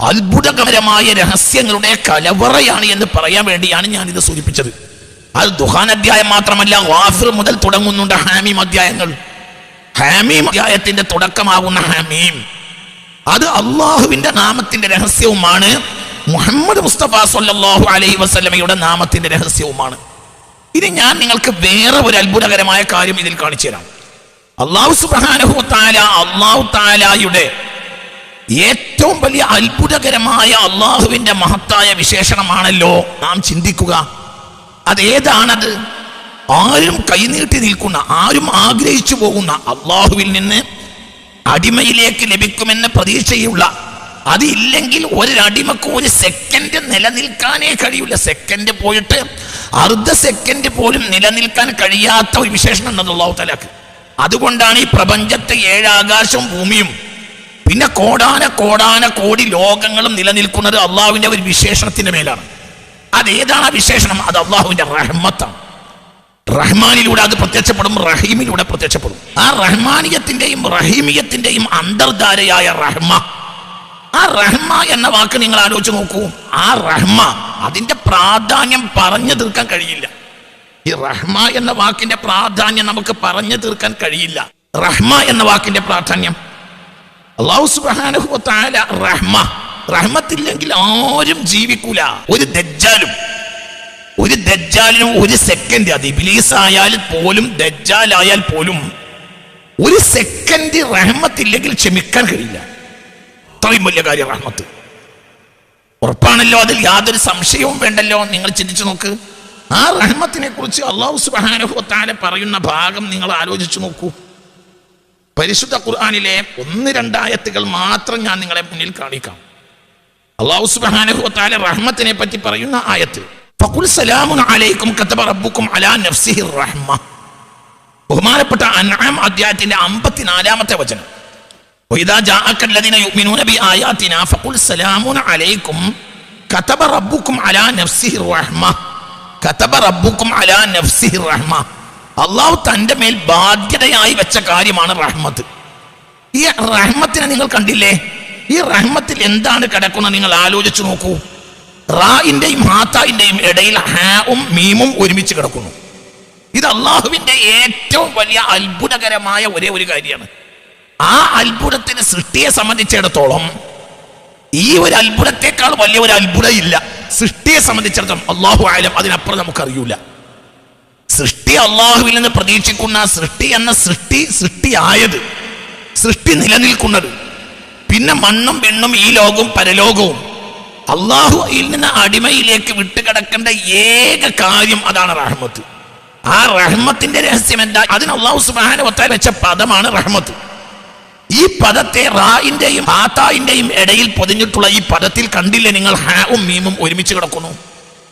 അത്ഭുതകരമായ രഹസ്യങ്ങളുടെ കലവറയാണ് എന്ന് പറയാൻ വേണ്ടിയാണ് ഞാനിത് സൂചിപ്പിച്ചത്. അത് ദുഹാൻ അധ്യായം മാത്രമല്ല, ഗാഫിർ മുതൽ തുടങ്ങുന്നുണ്ട് ഹാമീം അധ്യായങ്ങൾ. ഹാമീം അധ്യായത്തിന്റെ തുടക്കമാകുന്ന ഹാമീം അത് അള്ളാഹുവിന്റെ നാമത്തിന്റെ രഹസ്യവുമാണ്, മുഹമ്മദ് മുസ്തഫ സല്ലല്ലാഹു അലൈഹി വസല്ലമയുടെ നാമത്തിന്റെ രഹസ്യവുമാണ്. ഇനി ഞാൻ നിങ്ങൾക്ക് വേറെ ഒരു അത്ഭുതകരമായ കാര്യം ഇതിൽ കാണിച്ചു തരാം. അല്ലാഹു സുബ്ഹാനഹു വ തആല അല്ലാഹു തആലയുടെ ഏറ്റവും വലിയ അത്ഭുതകരമായ അള്ളാഹുവിന്റെ മഹത്തായ വിശേഷണമാണല്ലോ നാം ചിന്തിക്കുക. അതേതാണത്? ആരും കൈനീട്ടി നിൽക്കുന്ന, ആരും ആഗ്രഹിച്ചു പോകുന്ന, അള്ളാഹുവിൽ നിന്ന് അടിമയിലേക്ക് ലഭിക്കുമെന്ന് പ്രതീക്ഷയുള്ള, അതില്ലെങ്കിൽ ഒരടിമക്ക് ഒരു സെക്കൻഡ് നിലനിൽക്കാനേ കഴിയില്ല. സെക്കൻഡ് പോയിട്ട് അർദ്ധ സെക്കൻഡ് പോലും നിലനിൽക്കാൻ കഴിയാത്ത ഒരു വിശേഷണം എന്നത് അല്ലാഹു തആലക്ക്. അതുകൊണ്ടാണ് ഈ പ്രപഞ്ചത്തെ 7 ആകാശവും ഭൂമിയും പിന്നെ കോടാന കോടി ലോകങ്ങളും നിലനിൽക്കുന്നത് അള്ളാഹുവിന്റെ ഒരു വിശേഷണത്തിന്റെ മേലാണ്. അതേതാണ് ആ വിശേഷണം? അത് അള്ളാഹുവിന്റെ റഹ്മത്താണ്. റഹ്മാനിലൂടെ അത് പ്രത്യക്ഷപ്പെടും, റഹീമിലൂടെ പ്രത്യക്ഷപ്പെടും. ആ റഹ്മാനിയത്തിന്റെയും റഹീമിയത്തിന്റെയും അന്തർധാരയായ റഹ്മ, ആ റഹ്മ എന്ന വാക്ക് നിങ്ങൾ ആലോചിച്ച് നോക്കൂ. ആ റഹ്മ, അതിന്റെ പ്രാധാന്യം പറഞ്ഞു തീർക്കാൻ കഴിയില്ല. ഈ റഹ്മ എന്ന വാക്കിന്റെ പ്രാധാന്യം നമുക്ക് പറഞ്ഞു തീർക്കാൻ കഴിയില്ല. റഹ്മ എന്ന വാക്കിന്റെ പ്രാധാന്യം, അല്ലാഹു സുബ്ഹാനഹു വ തആല റഹ്മത്തില്ലെങ്കിൽ ആരും ജീവിക്കൂല. ഒരു ദജ്ജാലിനും ഒരു സെക്കൻഡ്, അത് ഇബ്ലീസ് ആയാൽ പോലും ദജ്ജാലായാൽ പോലും ഒരു സെക്കൻഡ് റഹ്മത്തില്ലെങ്കിൽ ക്ഷമിക്കാൻ കഴിയില്ല. അത്രയും വലിയ കാര്യം റഹ്മത്ത്. ഉറപ്പാണല്ലോ, അതിൽ യാതൊരു സംശയവും വേണ്ടല്ലോ. നിങ്ങൾ ചിന്തിച്ചു നോക്ക്, ആ റഹ്മത്തിനെ കുറിച്ച് അല്ലാഹു സുബ്ഹാനഹു വ തആല പറയുന്ന ഭാഗം നിങ്ങൾ ആലോചിച്ചു നോക്കൂ. പരിശുദ്ധ ഖുർആനിലെ 1-2 ആയത്തുകൾ മാത്രം ഞാൻ നിങ്ങളെ മുന്നിൽ കാണിക്കാം. അല്ലാഹു സുബ്ഹാനഹു വ തആല റഹ്മത്തിനെ പറ്റി പറയുന്ന ആയത്ത്, ഫഖുൽ സലാമുൻ അലൈക്കും കതബ റബ്ബുക്കും അലാ നഫ്സിഹി റഹ്മ. ബഹുമാനപ്പെട്ട അൻആം അധ്യായത്തിന്റെ 54-ാമത്തെ വചനം, വഇദാ ജാഅക അല്ലദീന യുഅ്മിനൂന ബിആയാതിനാ ഫഖുൽ സലാമുൻ അലൈക്കും കതബ റബ്ബുക്കും അലാ നഫ്സിഹി റഹ്മ. കതബ റബ്ബുക്കും അലാ നഫ്സിഹി റഹ്മ. അല്ലാഹു തന്റെ മേൽ ബാധ്യതയായി വെച്ച കാര്യമാണ് റഹ്മത്ത്. ഈ റഹ്മത്തിനെ നിങ്ങൾ കണ്ടില്ലേ? ഈ റഹ്മത്തിൽ എന്താണ് കിടക്കുന്നത് നിങ്ങൾ ആലോചിച്ചു നോക്കൂ. റാഇന്റെയും ഹാത്തായിന്റെയും ഇടയിൽ ഹാവും മീമും ഒരുമിച്ച് കിടക്കുന്നു. ഇത് അള്ളാഹുവിന്റെ ഏറ്റവും വലിയ അത്ഭുതകരമായ ഒരേ ഒരു കാര്യമാണ്. ആ അത്ഭുതത്തിന് സൃഷ്ടിയെ സംബന്ധിച്ചിടത്തോളം ഈ ഒരു അത്ഭുതത്തെക്കാൾ വലിയ ഒരു അത്ഭുതം ഇല്ല. സൃഷ്ടിയെ സംബന്ധിച്ചിടത്തോളം അല്ലാഹു ആലം, അതിനപ്പുറം നമുക്കറിയൂല. സൃഷ്ടി അള്ളാഹുവിൽ നിന്ന് പ്രതീക്ഷിക്കുന്ന സൃഷ്ടി എന്ന സൃഷ്ടിയായത്, സൃഷ്ടി നിലനിൽക്കുന്നത്, പിന്നെ മണ്ണും പെണ്ണും ഈ ലോകവും പരലോകവും അള്ളാഹുവിൽ നിന്ന് അടിമയിലേക്ക് വിട്ടുകിടക്കേണ്ട ഏക കാര്യം അതാണ് റഹ്മത്ത്. ആ റഹ്മത്തിന്റെ രഹസ്യം എന്താ? അതിന് അല്ലാഹു സുബ്ഹാനഹു വ തആല വെച്ച പദമാണ് റഹ്മത്ത്. ഈ പദത്തെ റാഇന്റെയും ഹാത്തായിന്റെയും ഇടയിൽ പൊതിഞ്ഞിട്ടുള്ള ഈ പദത്തിൽ കണ്ടില്ലേ നിങ്ങൾ, ഹാവും മീമും ഒരുമിച്ച് കിടക്കുന്നു.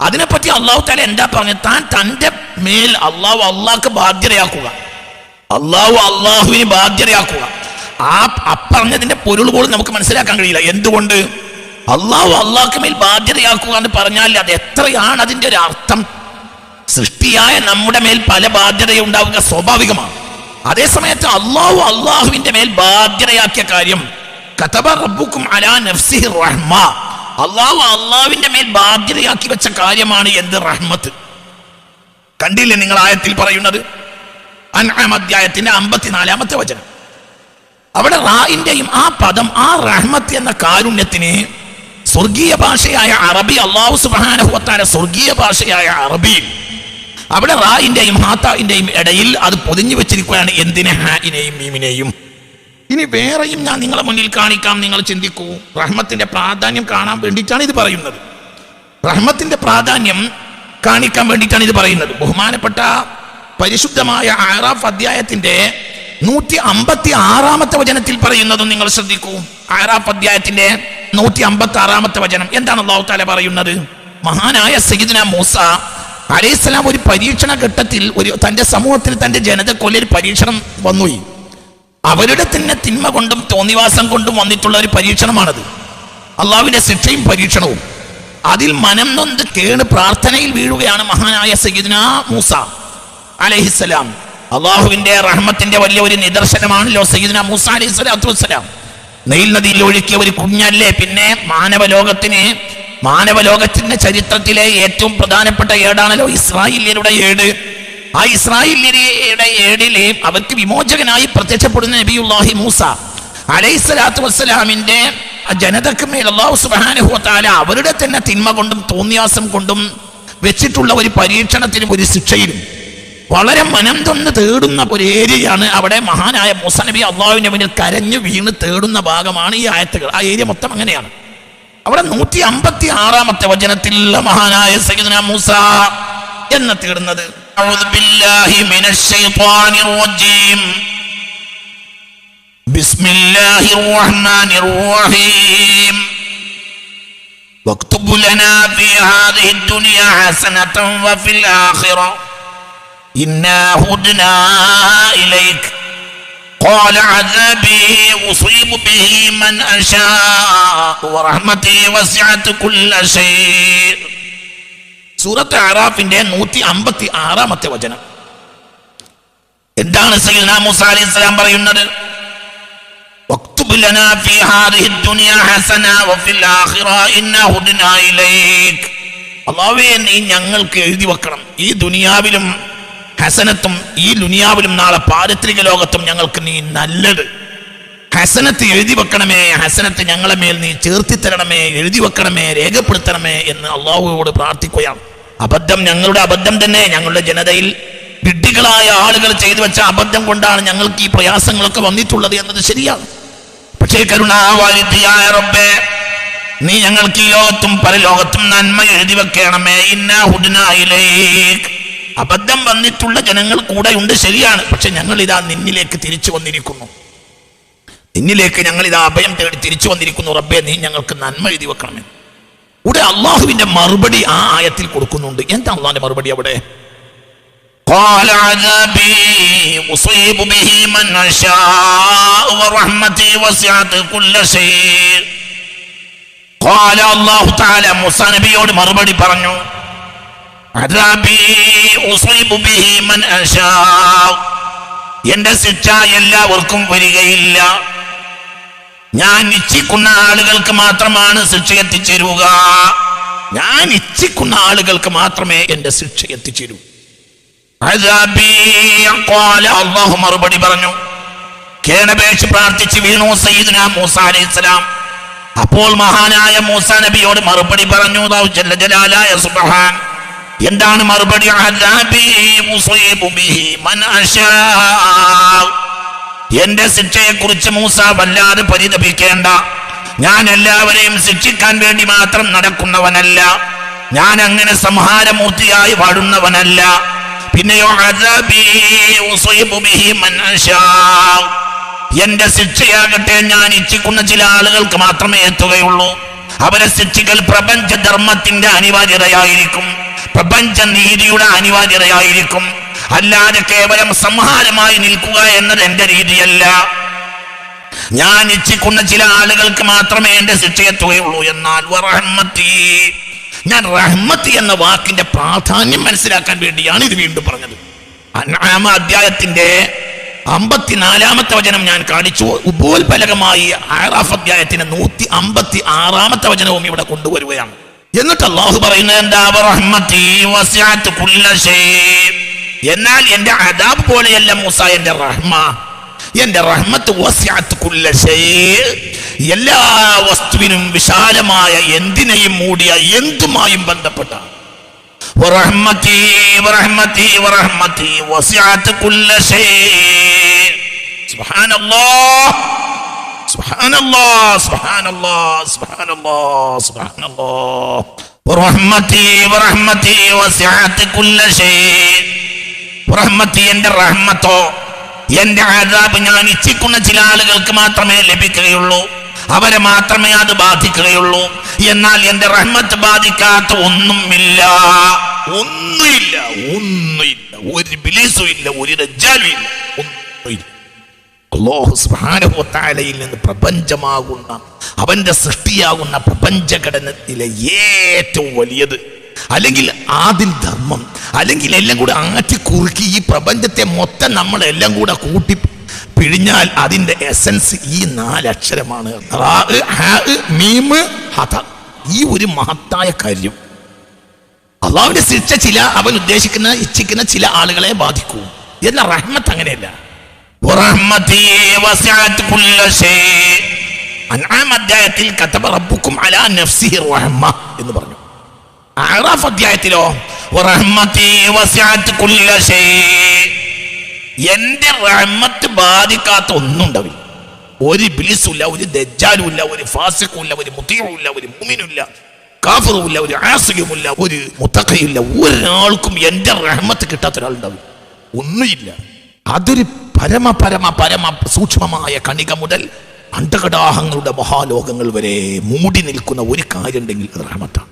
അതിനെപ്പറ്റി അല്ലാഹു തആല എന്താ പറഞ്ഞത്? തന്റെ മേൽ അള്ളാഹുക്ക് ബാധ്യതയാക്കുക, അള്ളാഹുവിന് ബാധ്യതയാക്കുക. ആ അപ്പറഞ്ഞതിന്റെ പൊരുൾ പോലും നമുക്ക് മനസ്സിലാക്കാൻ കഴിയില്ല. എന്തുകൊണ്ട്? അള്ളാഹുക്ക് മേൽ ബാധ്യതയാക്കുക എന്ന് പറഞ്ഞാൽ അത് എത്രയാണ് അതിന്റെ ഒരു അർത്ഥം? സൃഷ്ടിയായ നമ്മുടെ മേൽ പല ബാധ്യതയുണ്ടാവുക സ്വാഭാവികമാണ്. അതേസമയത്ത് അള്ളാഹുവിന്റെ മേൽ ബാധ്യതയാക്കിയ കാര്യം കതബ റബ്ബുക്കും അലാ നഫ്സിഹി റഹ്മ. അള്ളാഹുവിന്റെ മേൽ ബാധ്യതയാക്കി വെച്ച കാര്യമാണ് എന്ത്? റഹ്മത്ത്. കണ്ടില്ലേ നിങ്ങൾ ആയത്തിൽ പറയുന്നത്? അൻആം അധ്യായത്തിന്റെ 54-ാമത്തെ വചനം. അവിടെ റാഇന്റെയും ആ പദം, ആ റഹ്മത്ത് എന്ന കാരുണ്യത്തിന് സ്വർഗീയ ഭാഷയായ അറബി, അല്ലാഹു സുബ്ഹാനഹു വ തആല സ്വർഗീയ ഭാഷയായ അറബിയിൽ അവിടെ റാഇന്റെയും ഹാത്തായിന്റെയും ഇടയിൽ അത് പൊതിഞ്ഞു വെച്ചിരിക്കുകയാണ്. എന്തിനെ? ഹാഇനെയും മീമിനെയും. ഇനി വേറെയും ഞാൻ നിങ്ങളെ മുന്നിൽ കാണിക്കാം. നിങ്ങൾ ചിന്തിക്കൂ, റഹ്മത്തിന്റെ പ്രാധാന്യം കാണാൻ വേണ്ടിയിട്ടാണ് ഇത് പറയുന്നത്. റഹ്മത്തിന്റെ പ്രാധാന്യം കാണിക്കാൻ വേണ്ടിയിട്ടാണ് ഇത് പറയുന്നത്. ബഹുമാനപ്പെട്ട പരിശുദ്ധമായ അഅറാഫ് അധ്യായത്തിന്റെ 156-ാമത്തെ വചനത്തിൽ പറയുന്നതും നിങ്ങൾ ശ്രദ്ധിക്കൂ. അഅറാഫ് അധ്യായത്തിന്റെ 156-ാമത്തെ വചനം എന്താണ് അല്ലാഹു തആല പറയുന്നത്? മഹാനായ സയ്യിദുനാ മൂസ അലൈഹിസ്സലാം ഒരു പരീക്ഷണ ഘട്ടത്തിൽ തന്റെ സമൂഹത്തിൽ, തന്റെ ജനതക്കൊല്ലൊരു പരീക്ഷണം വന്നുപോയി. അവരുടെ തന്നെ തിന്മ കൊണ്ടും തോന്നിവാസം കൊണ്ടും വന്നിട്ടുള്ള ഒരു പരീക്ഷണമാണത്. അള്ളാഹുവിന്റെ ശിക്ഷയും പരീക്ഷണവും. അതിൽ മനം നൊന്ത് കേണ് പ്രാർത്ഥനയിൽ വീഴുകയാണ് മഹാനായ സയ്യിദുനാ മൂസ അലൈഹിസ്സലാം. അള്ളാഹുവിന്റെ റഹ്മത്തിന്റെ വലിയ ഒരു നിദർശനമാണല്ലോ സയ്യിദുനാ മൂസ അലൈഹിസ്സലാത്തു വസ്സലാം. നൈൽ നദിയിൽ ഒഴുക്കിയ ഒരു കുഞ്ഞല്ലേ പിന്നെ മാനവലോകത്തിന്റെ ചരിത്രത്തിലെ ഏറ്റവും പ്രധാനപ്പെട്ട ഏടാണല്ലോ ഇസ്രായേല്യരുടെ ഏട്. ആ ഇസ്രായേല്യരുടെ ഏടില് അവർക്ക് വിമോചകനായി പ്രത്യക്ഷപ്പെടുന്ന നബിയുല്ലാഹി മൂസ അലൈഹിസ്സലാത്തു വസ്സലാമിന്റെ ജനതക്ക് മേൽ അല്ലാഹു സുബ്ഹാനഹു വ തആല അവരുടെ തന്നെ തിന്മ കൊണ്ടും തോന്നിയാസം കൊണ്ടും വെച്ചിട്ടുള്ള ഒരു പരീക്ഷണത്തിനും ഒരു ശിക്ഷയിലും വളരെ മനം തൊന്ന് തേടുന്ന ഒരു ഏരിയയാണ്. അവിടെ മഹാനായ മൂസ നബി അള്ളാഹുവിന്റെ മുന്നിൽ കരഞ്ഞു വീണ് തേടുന്ന ഭാഗമാണ് ഈ ആയത്തുകൾ. ആ ഏരിയ മൊത്തം അങ്ങനെയാണ്. അവിടെ 156-ാമത്തെ വചനത്തിൽ മഹാനായ സയ്യിദുനാ മൂസ എന്ന് തേടുന്നത് അഊദു ബില്ലാഹി മിനശ് ശൈത്വാനിർ റജീം ബിസ്മില്ലാഹിർ റഹ്മാനിർ റഹീം വക്തുബ് ലനാ ഫീ ഹാദിഹി ദുനിയ ഹസനതൻ വഫിൽ ആഖിറ ഇന്നാ ഹുദ്നാ ഇലൈക ഖാല അദാബി ഉസീബു ബിഹി മൻ അശാഉ വറഹ്മതി വസിഅത് കുല്ല ശൈ. സൂറത്ത് അറാഫിന്റെ 156-ാമത്തെ വചനം. എന്താണ് സയ്യിദുനാ മൂസ അലൈഹിസ്സലാം പറയുന്നത്? വക്തുബ് ലനാ ഫീ ഹാദിഹി ദുനിയാ ഹസന വഫിൽ ആഖിറ ഇന്നാ ഹുദിനാ ഇലൈക്. അല്ലാഹുവേ, നീ ഞങ്ങൾക്ക് എഴുതി വെക്കണം ഈ ദുനിയാവിലും ഹസനത്തും, ഈ ദുനിയാവിലും നാളെ പാരത്രിക ലോകത്തും ഞങ്ങൾക്ക് നീ നല്ലത് ഹസനത്ത് എഴുതി വെക്കണമേ, ഹസനത്ത് ഞങ്ങളെ മേൽ നീ ചേർത്തി തരണമേ, എഴുതി വെക്കണമേ, രേഖപ്പെടുത്തണമേ എന്ന് അള്ളാഹുവോട് പ്രാർത്ഥിക്കുകയാണ്. അബദ്ധം ഞങ്ങളുടെ അബദ്ധം തന്നെ. ഞങ്ങളുടെ ജനതയിൽ വിഡ്ഢികളായ ആളുകൾ ചെയ്തു വെച്ച അബദ്ധം കൊണ്ടാണ് ഞങ്ങൾക്ക് ഈ പ്രയാസങ്ങളൊക്കെ വന്നിട്ടുള്ളത് എന്നത് ശരിയാണ്. പക്ഷേ കരുണാവാരിധിയായ റബ്ബേ, നീ ഞങ്ങൾക്ക് ഈ ലോകത്തും പരലോകത്തും നന്മ എഴുതി വെക്കണമേ. ഇന്നാ ഹുദിനാ ഇലൈക്. അബദ്ധം വന്നിട്ടുള്ള ജനങ്ങൾ കൂടെയുണ്ട്, ശരിയാണ്. പക്ഷെ ഞങ്ങൾ ഇതാ നിന്നിലേക്ക് തിരിച്ചു വന്നിരിക്കുന്നു, നിന്നിലേക്ക് ഞങ്ങൾ ഇതാ അഭയം തേടി തിരിച്ചു വന്നിരിക്കുന്നു. റബ്ബേ, നീ ഞങ്ങൾക്ക് നന്മ എഴുതി വെക്കണമേ. ഇവിടെ അള്ളാഹുവിന്റെ മറുപടി ആ ആയത്തിൽ കൊടുക്കുന്നുണ്ട്. എന്താ അള്ളാഹിന്റെ മറുപടി അവിടെ? ഖാല അദാബി ഉസീബു ബിഹി മൻ അശാഉ വറഹ്മതി വസിഅത് കുല്ല ശൈഇ. ഖാല അല്ലാഹു തആല മൂസാ നബിയോട് മറുപടി പറഞ്ഞു, അദാബി ഉസീബു ബിഹി മൻ അശാഉ. എന്റെ ശിക്ഷ എല്ലാവർക്കും വരികയില്ല. ഞാൻ ഇച്ഛിക്കുന്ന ആളുകൾക്ക് മാത്രമാണ് ശിക്ഷ എത്തിച്ചേരുക. ഞാൻ ഇച്ഛിക്കുന്ന ആളുകൾക്ക് മാത്രമേ എന്റെ ശിക്ഷ എത്തിച്ചേരൂ. അള്ളാഹു മറുപടി പറഞ്ഞു. കേണപേക്ഷ പ്രാർത്ഥിച്ച് വീണു സയ്യിദുനാ മൂസാ അലൈഹിസ്സലാം. അപ്പോൾ മഹാനായ മൂസാ നബിയോട് മറുപടി പറഞ്ഞു. ജല്ല ജലാലായ സുബ്ഹാൻ. എന്താണ് മറുപടി? എന്റെ ശിക്ഷയെ കുറിച്ച് മൂസ വല്ലാതെ പരിതപിക്കേണ്ട. ഞാൻ എല്ലാവരെയും ശിക്ഷിക്കാൻ വേണ്ടി മാത്രം നടക്കുന്നവനല്ല. ഞാൻ അങ്ങനെ സംഹാരമൂർത്തിയായി വാഴുന്നവനല്ല. പിന്നെയോ എന്റെ ശിക്ഷയാകട്ടെ ഞാൻ ഇച്ഛിക്കുന്ന ചില ആളുകൾക്ക് മാത്രമേ എത്തുകയുള്ളൂ. അവരെ ശിക്ഷിക്കൽ പ്രപഞ്ച ധർമ്മത്തിന്റെ അനിവാര്യതയായിരിക്കും, പ്രപഞ്ച നീതിയുടെ അനിവാര്യതയായിരിക്കും. അല്ലാതെ കേവലം സംഹാരമായി നിൽക്കുക എന്നത് എന്റെ രീതിയല്ല. ഞാൻ ഇച്ഛിക്കുന്ന ചില ആളുകൾക്ക് മാത്രമേ എന്റെ ശിക്ഷ എത്തുകയുള്ളൂ. എന്നാൽ വറഹ്മത്തി, ഞാൻ റഹ്മത്തി എന്ന വാക്കിന്റെ പ്രാധാന്യം മനസ്സിലാക്കാൻ വേണ്ടിയാണ് ഇത് വീണ്ടും പറഞ്ഞത്. അൻആം അധ്യായത്തിന്റെ 54-ാമത്തെ വചനം ഞാൻ കാണിച്ചു. ഉപോത്പലകമായി അഅറാഫ് അധ്യായത്തിന്റെ 156-ാമത്തെ വചനവും ഇവിടെ കൊണ്ടുവരികയാണ്. എന്നിട്ട് അല്ലാഹു പറയുന്നത് എന്താ? റഹ്മത്തി വസിഅത് കുല്ല ശൈഇ. എന്നാൽ എന്റെ അദാബ് പോലെയല്ല മൂസ എന്റെ റഹ്മ. എന്റെ റഹ്മത്ത് വസിഅത് കുല്ല ശൈഇ, എല്ലാ വസ്തുവിനും വിശാലമായ, എന്തിനേയും മൂടിയ, എന്തുമായും ബന്ധപ്പെട്ട. വറഹ്മതി വറഹ്മതി വറഹ്മതി വസിഅത് കുല്ല ശൈഇ. സുബ്ഹാനല്ലാഹ് സുബ്ഹാനല്ലാഹ് സുബ്ഹാനല്ലാഹ് സുബ്ഹാനല്ലാഹ് സുബ്ഹാനല്ലാഹ്. വറഹ്മതി വറഹ്മതി വസിഅത് കുല്ല ശൈഇ. റഹ്മത്തി, എന്റെ റഹ്മത്തോ, എന്റെ അദാബ് ഞാൻ ഇച്ഛിക്കുന്ന ചില ആളുകൾക്ക് മാത്രമേ ലഭിക്കുകയുള്ളൂ, അവരെ മാത്രമേ അത് ബാധിക്കുകയുള്ളൂ. എന്നാൽ എന്റെ റഹ്മത്ത് ബാധിക്കാത്ത ഒന്നുമില്ല, ഒന്നുമില്ല, ഒന്നുമില്ല. ഒരു ബിലീസും ഇല്ല, ഒരു ദജ്ജാലും ഇല്ല, ഒന്നുമില്ല. അല്ലാഹു സുബ്ഹാനഹു വ തആലയിൽ നിന്ന് പ്രപഞ്ചമാകുന്ന, അവന്റെ സൃഷ്ടിയാകുന്ന പ്രപഞ്ചഘടനയിലെ ഏറ്റവും വലിയത്, അല്ലെങ്കിൽ ആദിൽ ധർമ്മം, അല്ലെങ്കിൽ എല്ലാം കൂടെ ആറ്റി കുറുക്കി ഈ പ്രപഞ്ചത്തെ മൊത്തം നമ്മളെല്ലാം കൂടെ കൂട്ടി പിഴിഞ്ഞാൽ അതിന്റെ എസൻസ് ഈ 4 അക്ഷരമാണ്. ഈ ഒരു മഹത്തായ കാര്യം. അള്ളാഹുവിന്റെ ശിക്ഷ അവൻ ഉദ്ദേശിക്കുന്ന, ഇച്ഛിക്കുന്ന ചില ആളുകളെ ബാധിക്കൂ. എന്നാൽ റഹ്മത്ത് അങ്ങനെയല്ല. അൻആം അധ്യായത്തിൽ കതബ റബ്ബുക്കും അലാ നഫ്സിഹി റഹ്മ എന്ന് പറഞ്ഞു. അഅറാഫ് അധ്യായത്തിലോ വറഹ്മതി വസിഅത് കുല്ല ശൈഇ, എന്റെ റഹ്മത്ത് ബാധിക്കാത്ത ഒന്നും ഉണ്ടാവില്ല. ഒരു ഇബ്ലീസും ഇല്ല, ഒരു ദജ്ജാലും ഇല്ല, ഒരു ഫാസിഖും ഇല്ല, ഒരു മുതീഉം ഇല്ല, ഒരു മുഅ്മിനും ഇല്ല, കാഫിറും ഇല്ല, ഒരു ആസിയും ഇല്ല, ഒരു മുത്തഖിയും ഇല്ല. ഒരാൾക്കും എന്റെ റഹ്മത്ത് കിട്ടാത്ത ഒരാളുണ്ടാവും, ഒന്നുമില്ല. അതൊരു പരമ പരമ പരമ സൂക്ഷ്മമായ കണിക മുതൽ അണ്ടകടാഹങ്ങളുടെ മഹാലോകങ്ങൾ വരെ മൂടി നിൽക്കുന്ന ഒരു കാര്യം ഉണ്ടെങ്കിൽ അത് റഹ്മത്താണ്.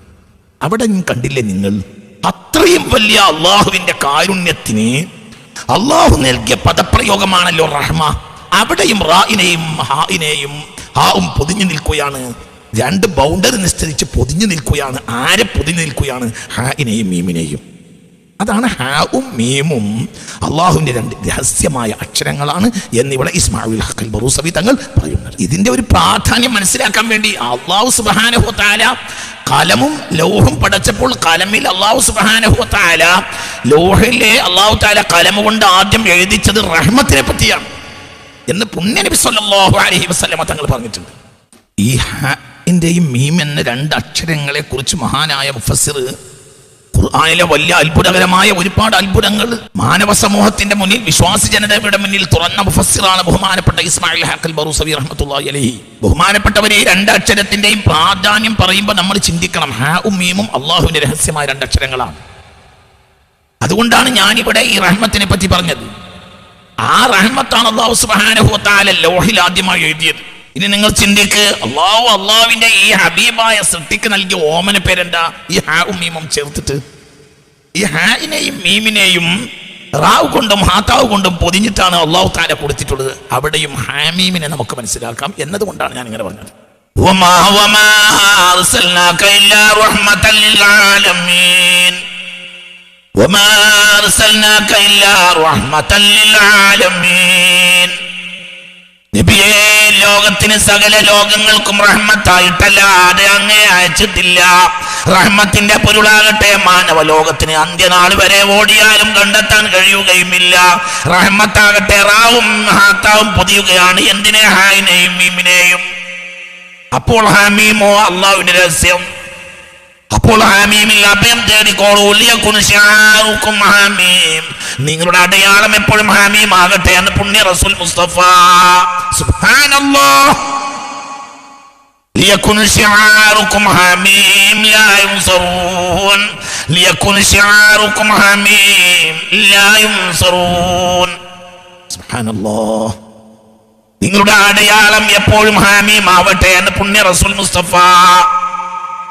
അവിടെ കണ്ടില്ലേ നിങ്ങൾ? അത്രയും വലിയ അള്ളാഹുവിന്റെ കാരുണ്യത്തിന് അള്ളാഹു നൽകിയ പദപ്രയോഗമാണല്ലോ റഹ്മ. അവിടെയും റായിനെയും ഹായിനെയും ഹാവും പൊതിഞ്ഞു നിൽക്കുകയാണ്. 2 ബൗണ്ടറി നിശ്ചയിച്ച് പൊതിഞ്ഞു നിൽക്കുകയാണ്. ആരെ പൊതിഞ്ഞു നിൽക്കുകയാണ്? ഹായിനെയും മീമിനെയും. അതാണ് ഹാവും മീമും അള്ളാഹുവിന്റെ രണ്ട് രഹസ്യമായ അക്ഷരങ്ങളാണ് എന്നിവിടെ ഇസ്മാഉൽ ഹഖ് ബറൂസവി തങ്ങൾ പറയുന്നത്. ഇതിന്റെ ഒരു പ്രാധാന്യം മനസ്സിലാക്കാൻ വേണ്ടി അള്ളാഹു സുബ്ഹാനഹു വ തആല കലമും ലൗഹും പടച്ചപ്പോൾ കലമിൽ അള്ളാഹു സുബ്ഹാനഹു വ തആല ലൗഹിലെ അള്ളാഹു തആല കലം കൊണ്ട് ആദ്യം എഴുതിച്ചത് റഹ്മത്തിനെ പറ്റിയാണ് എന്ന് പുണ്യ നബി സല്ലല്ലാഹു അലൈഹി വസല്ലമ തങ്ങൾ പറഞ്ഞിട്ടുണ്ട്. ഈ ഹാന്റെയും മീം എന്ന രണ്ട് അക്ഷരങ്ങളെ കുറിച്ച് മഹാനായ മുഫസ്സിർ ഖുർആനിലെ വലിയ അത്ഭുതകരമായ ഒരുപാട് അത്ഭുതങ്ങൾ മാനവ സമൂഹത്തിന്റെ മുന്നിൽ, വിശ്വാസി ജനതയുടെ മുന്നിൽ തുറന്ന മുഫസ്സിറാണ് ബഹുമാനപ്പെട്ട ഇസ്മാഇൽ ഹഖ് ബറൂസവി റഹ്മത്തുള്ളാഹി അലൈഹി. ബഹുമാനപ്പെട്ടവരെ, ഈ രണ്ടക്ഷരത്തിന്റെയും പ്രാധാന്യം പറയുമ്പോൾ നമ്മൾ ചിന്തിക്കണം, ഹാവും മീമും അള്ളാഹുവിന്റെ രഹസ്യമായ രണ്ടക്ഷരങ്ങളാണ്. അതുകൊണ്ടാണ് ഞാനിവിടെ ഈ റഹ്മത്തിനെ പറ്റി പറഞ്ഞത്. ആ റഹ്മത്താണ് അല്ലാഹു സുബ്ഹാനഹു വ തആല ലൗഹിൽ ആദ്യമായി എഴുതിയത്. ഇനി നിങ്ങൾ ചിന്തിക്ക്, അള്ളാഹുവിന്റെ ഈ ഹബീബായ സൃഷ്ടിക്ക് നൽകിയ ഓമന പേരെന്താ? ഈ ഹാവും മീമും ചേർത്തിട്ട് ഈ ഹായിനെയും മീമിനെയും റാവ് കൊണ്ടും ഹാത്താവ് കൊണ്ടും പൊതിഞ്ഞിട്ടാണ് അള്ളാഹു തആല കൊടുത്തിട്ടുള്ളത്. അവിടെയും ഹാമീമിനെ നമുക്ക് മനസ്സിലാക്കാം എന്നതുകൊണ്ടാണ് ഞാൻ ഇങ്ങനെ പറഞ്ഞത്. നബിയേ, ലോകത്തിന് സകല ലോകങ്ങൾക്കും റഹ്മത്തായിട്ടല്ലാതെ അങ്ങേ അയച്ചിട്ടില്ല. റഹ്മത്തിന്റെ പൊരുളാകട്ടെ മാനവ ലോകത്തിന് അന്ത്യനാൾ വരെ ഓടിയാലും കണ്ടെത്താൻ കഴിയുകയുമില്ല. റഹ്മത്താകട്ടെ റാവും ഹാത്താവും പൊതിയുകയാണ്. എന്തിനെ? ഹായിനെയും മീമിനെയും. അപ്പോൾ ഹമീമോ അള്ളാഹുവിന്റെ രഹസ്യം. അപ്പോൾ ഹമീമിൽ അഭയം തേടിക്കോളൂ. നിങ്ങളുടെ അടയാളം എപ്പോഴും ഹമീം ആകട്ടെ എന്ന് പുണ്യ റസൂൽ മുസ്തഫ സുബ്ഹാനല്ലാഹ്. ലിയകുൻ ശിആറുകും ഹമീം ലാ യുൻസറൂൻ, ലിയകുൻ ശിആറുകും ഹമീം ലാ യുൻസറൂൻ. സുബ്ഹാനല്ലാഹ്. നിങ്ങളുടെ അടയാളം എപ്പോഴും ഹമീം ആവട്ടെ എന്ന് പുണ്യ റസൂൽ മുസ്തഫ.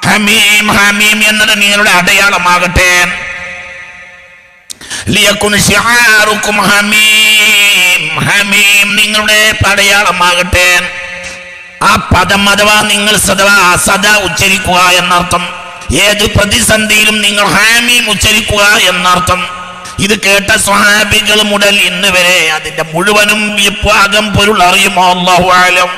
ഹമീം ഹമീം എന്നത് നിങ്ങളുടെ അടയാളമാകട്ടെ. ലിയകുൻ ശിആറുകും ഹമീം, ഹമീം നിങ്ങളുടെ അടയാളമാകട്ടെ. ആ പദം അഥവാ നിങ്ങൾ സദാ ഉച്ചരിക്കുക എന്നർത്ഥം. ഏത് പ്രതിസന്ധിയിലും നിങ്ങൾ ഹമീം ഉച്ചരിക്കുക എന്നർത്ഥം. ഇത് കേട്ട സ്വഹാബികൾ മുതൽ ഇന്ന് വരെ അതിന്റെ മുഴുവനും വിഭാഗം പൊരുൾ അറിയുമോ? അല്ലാഹു അലം.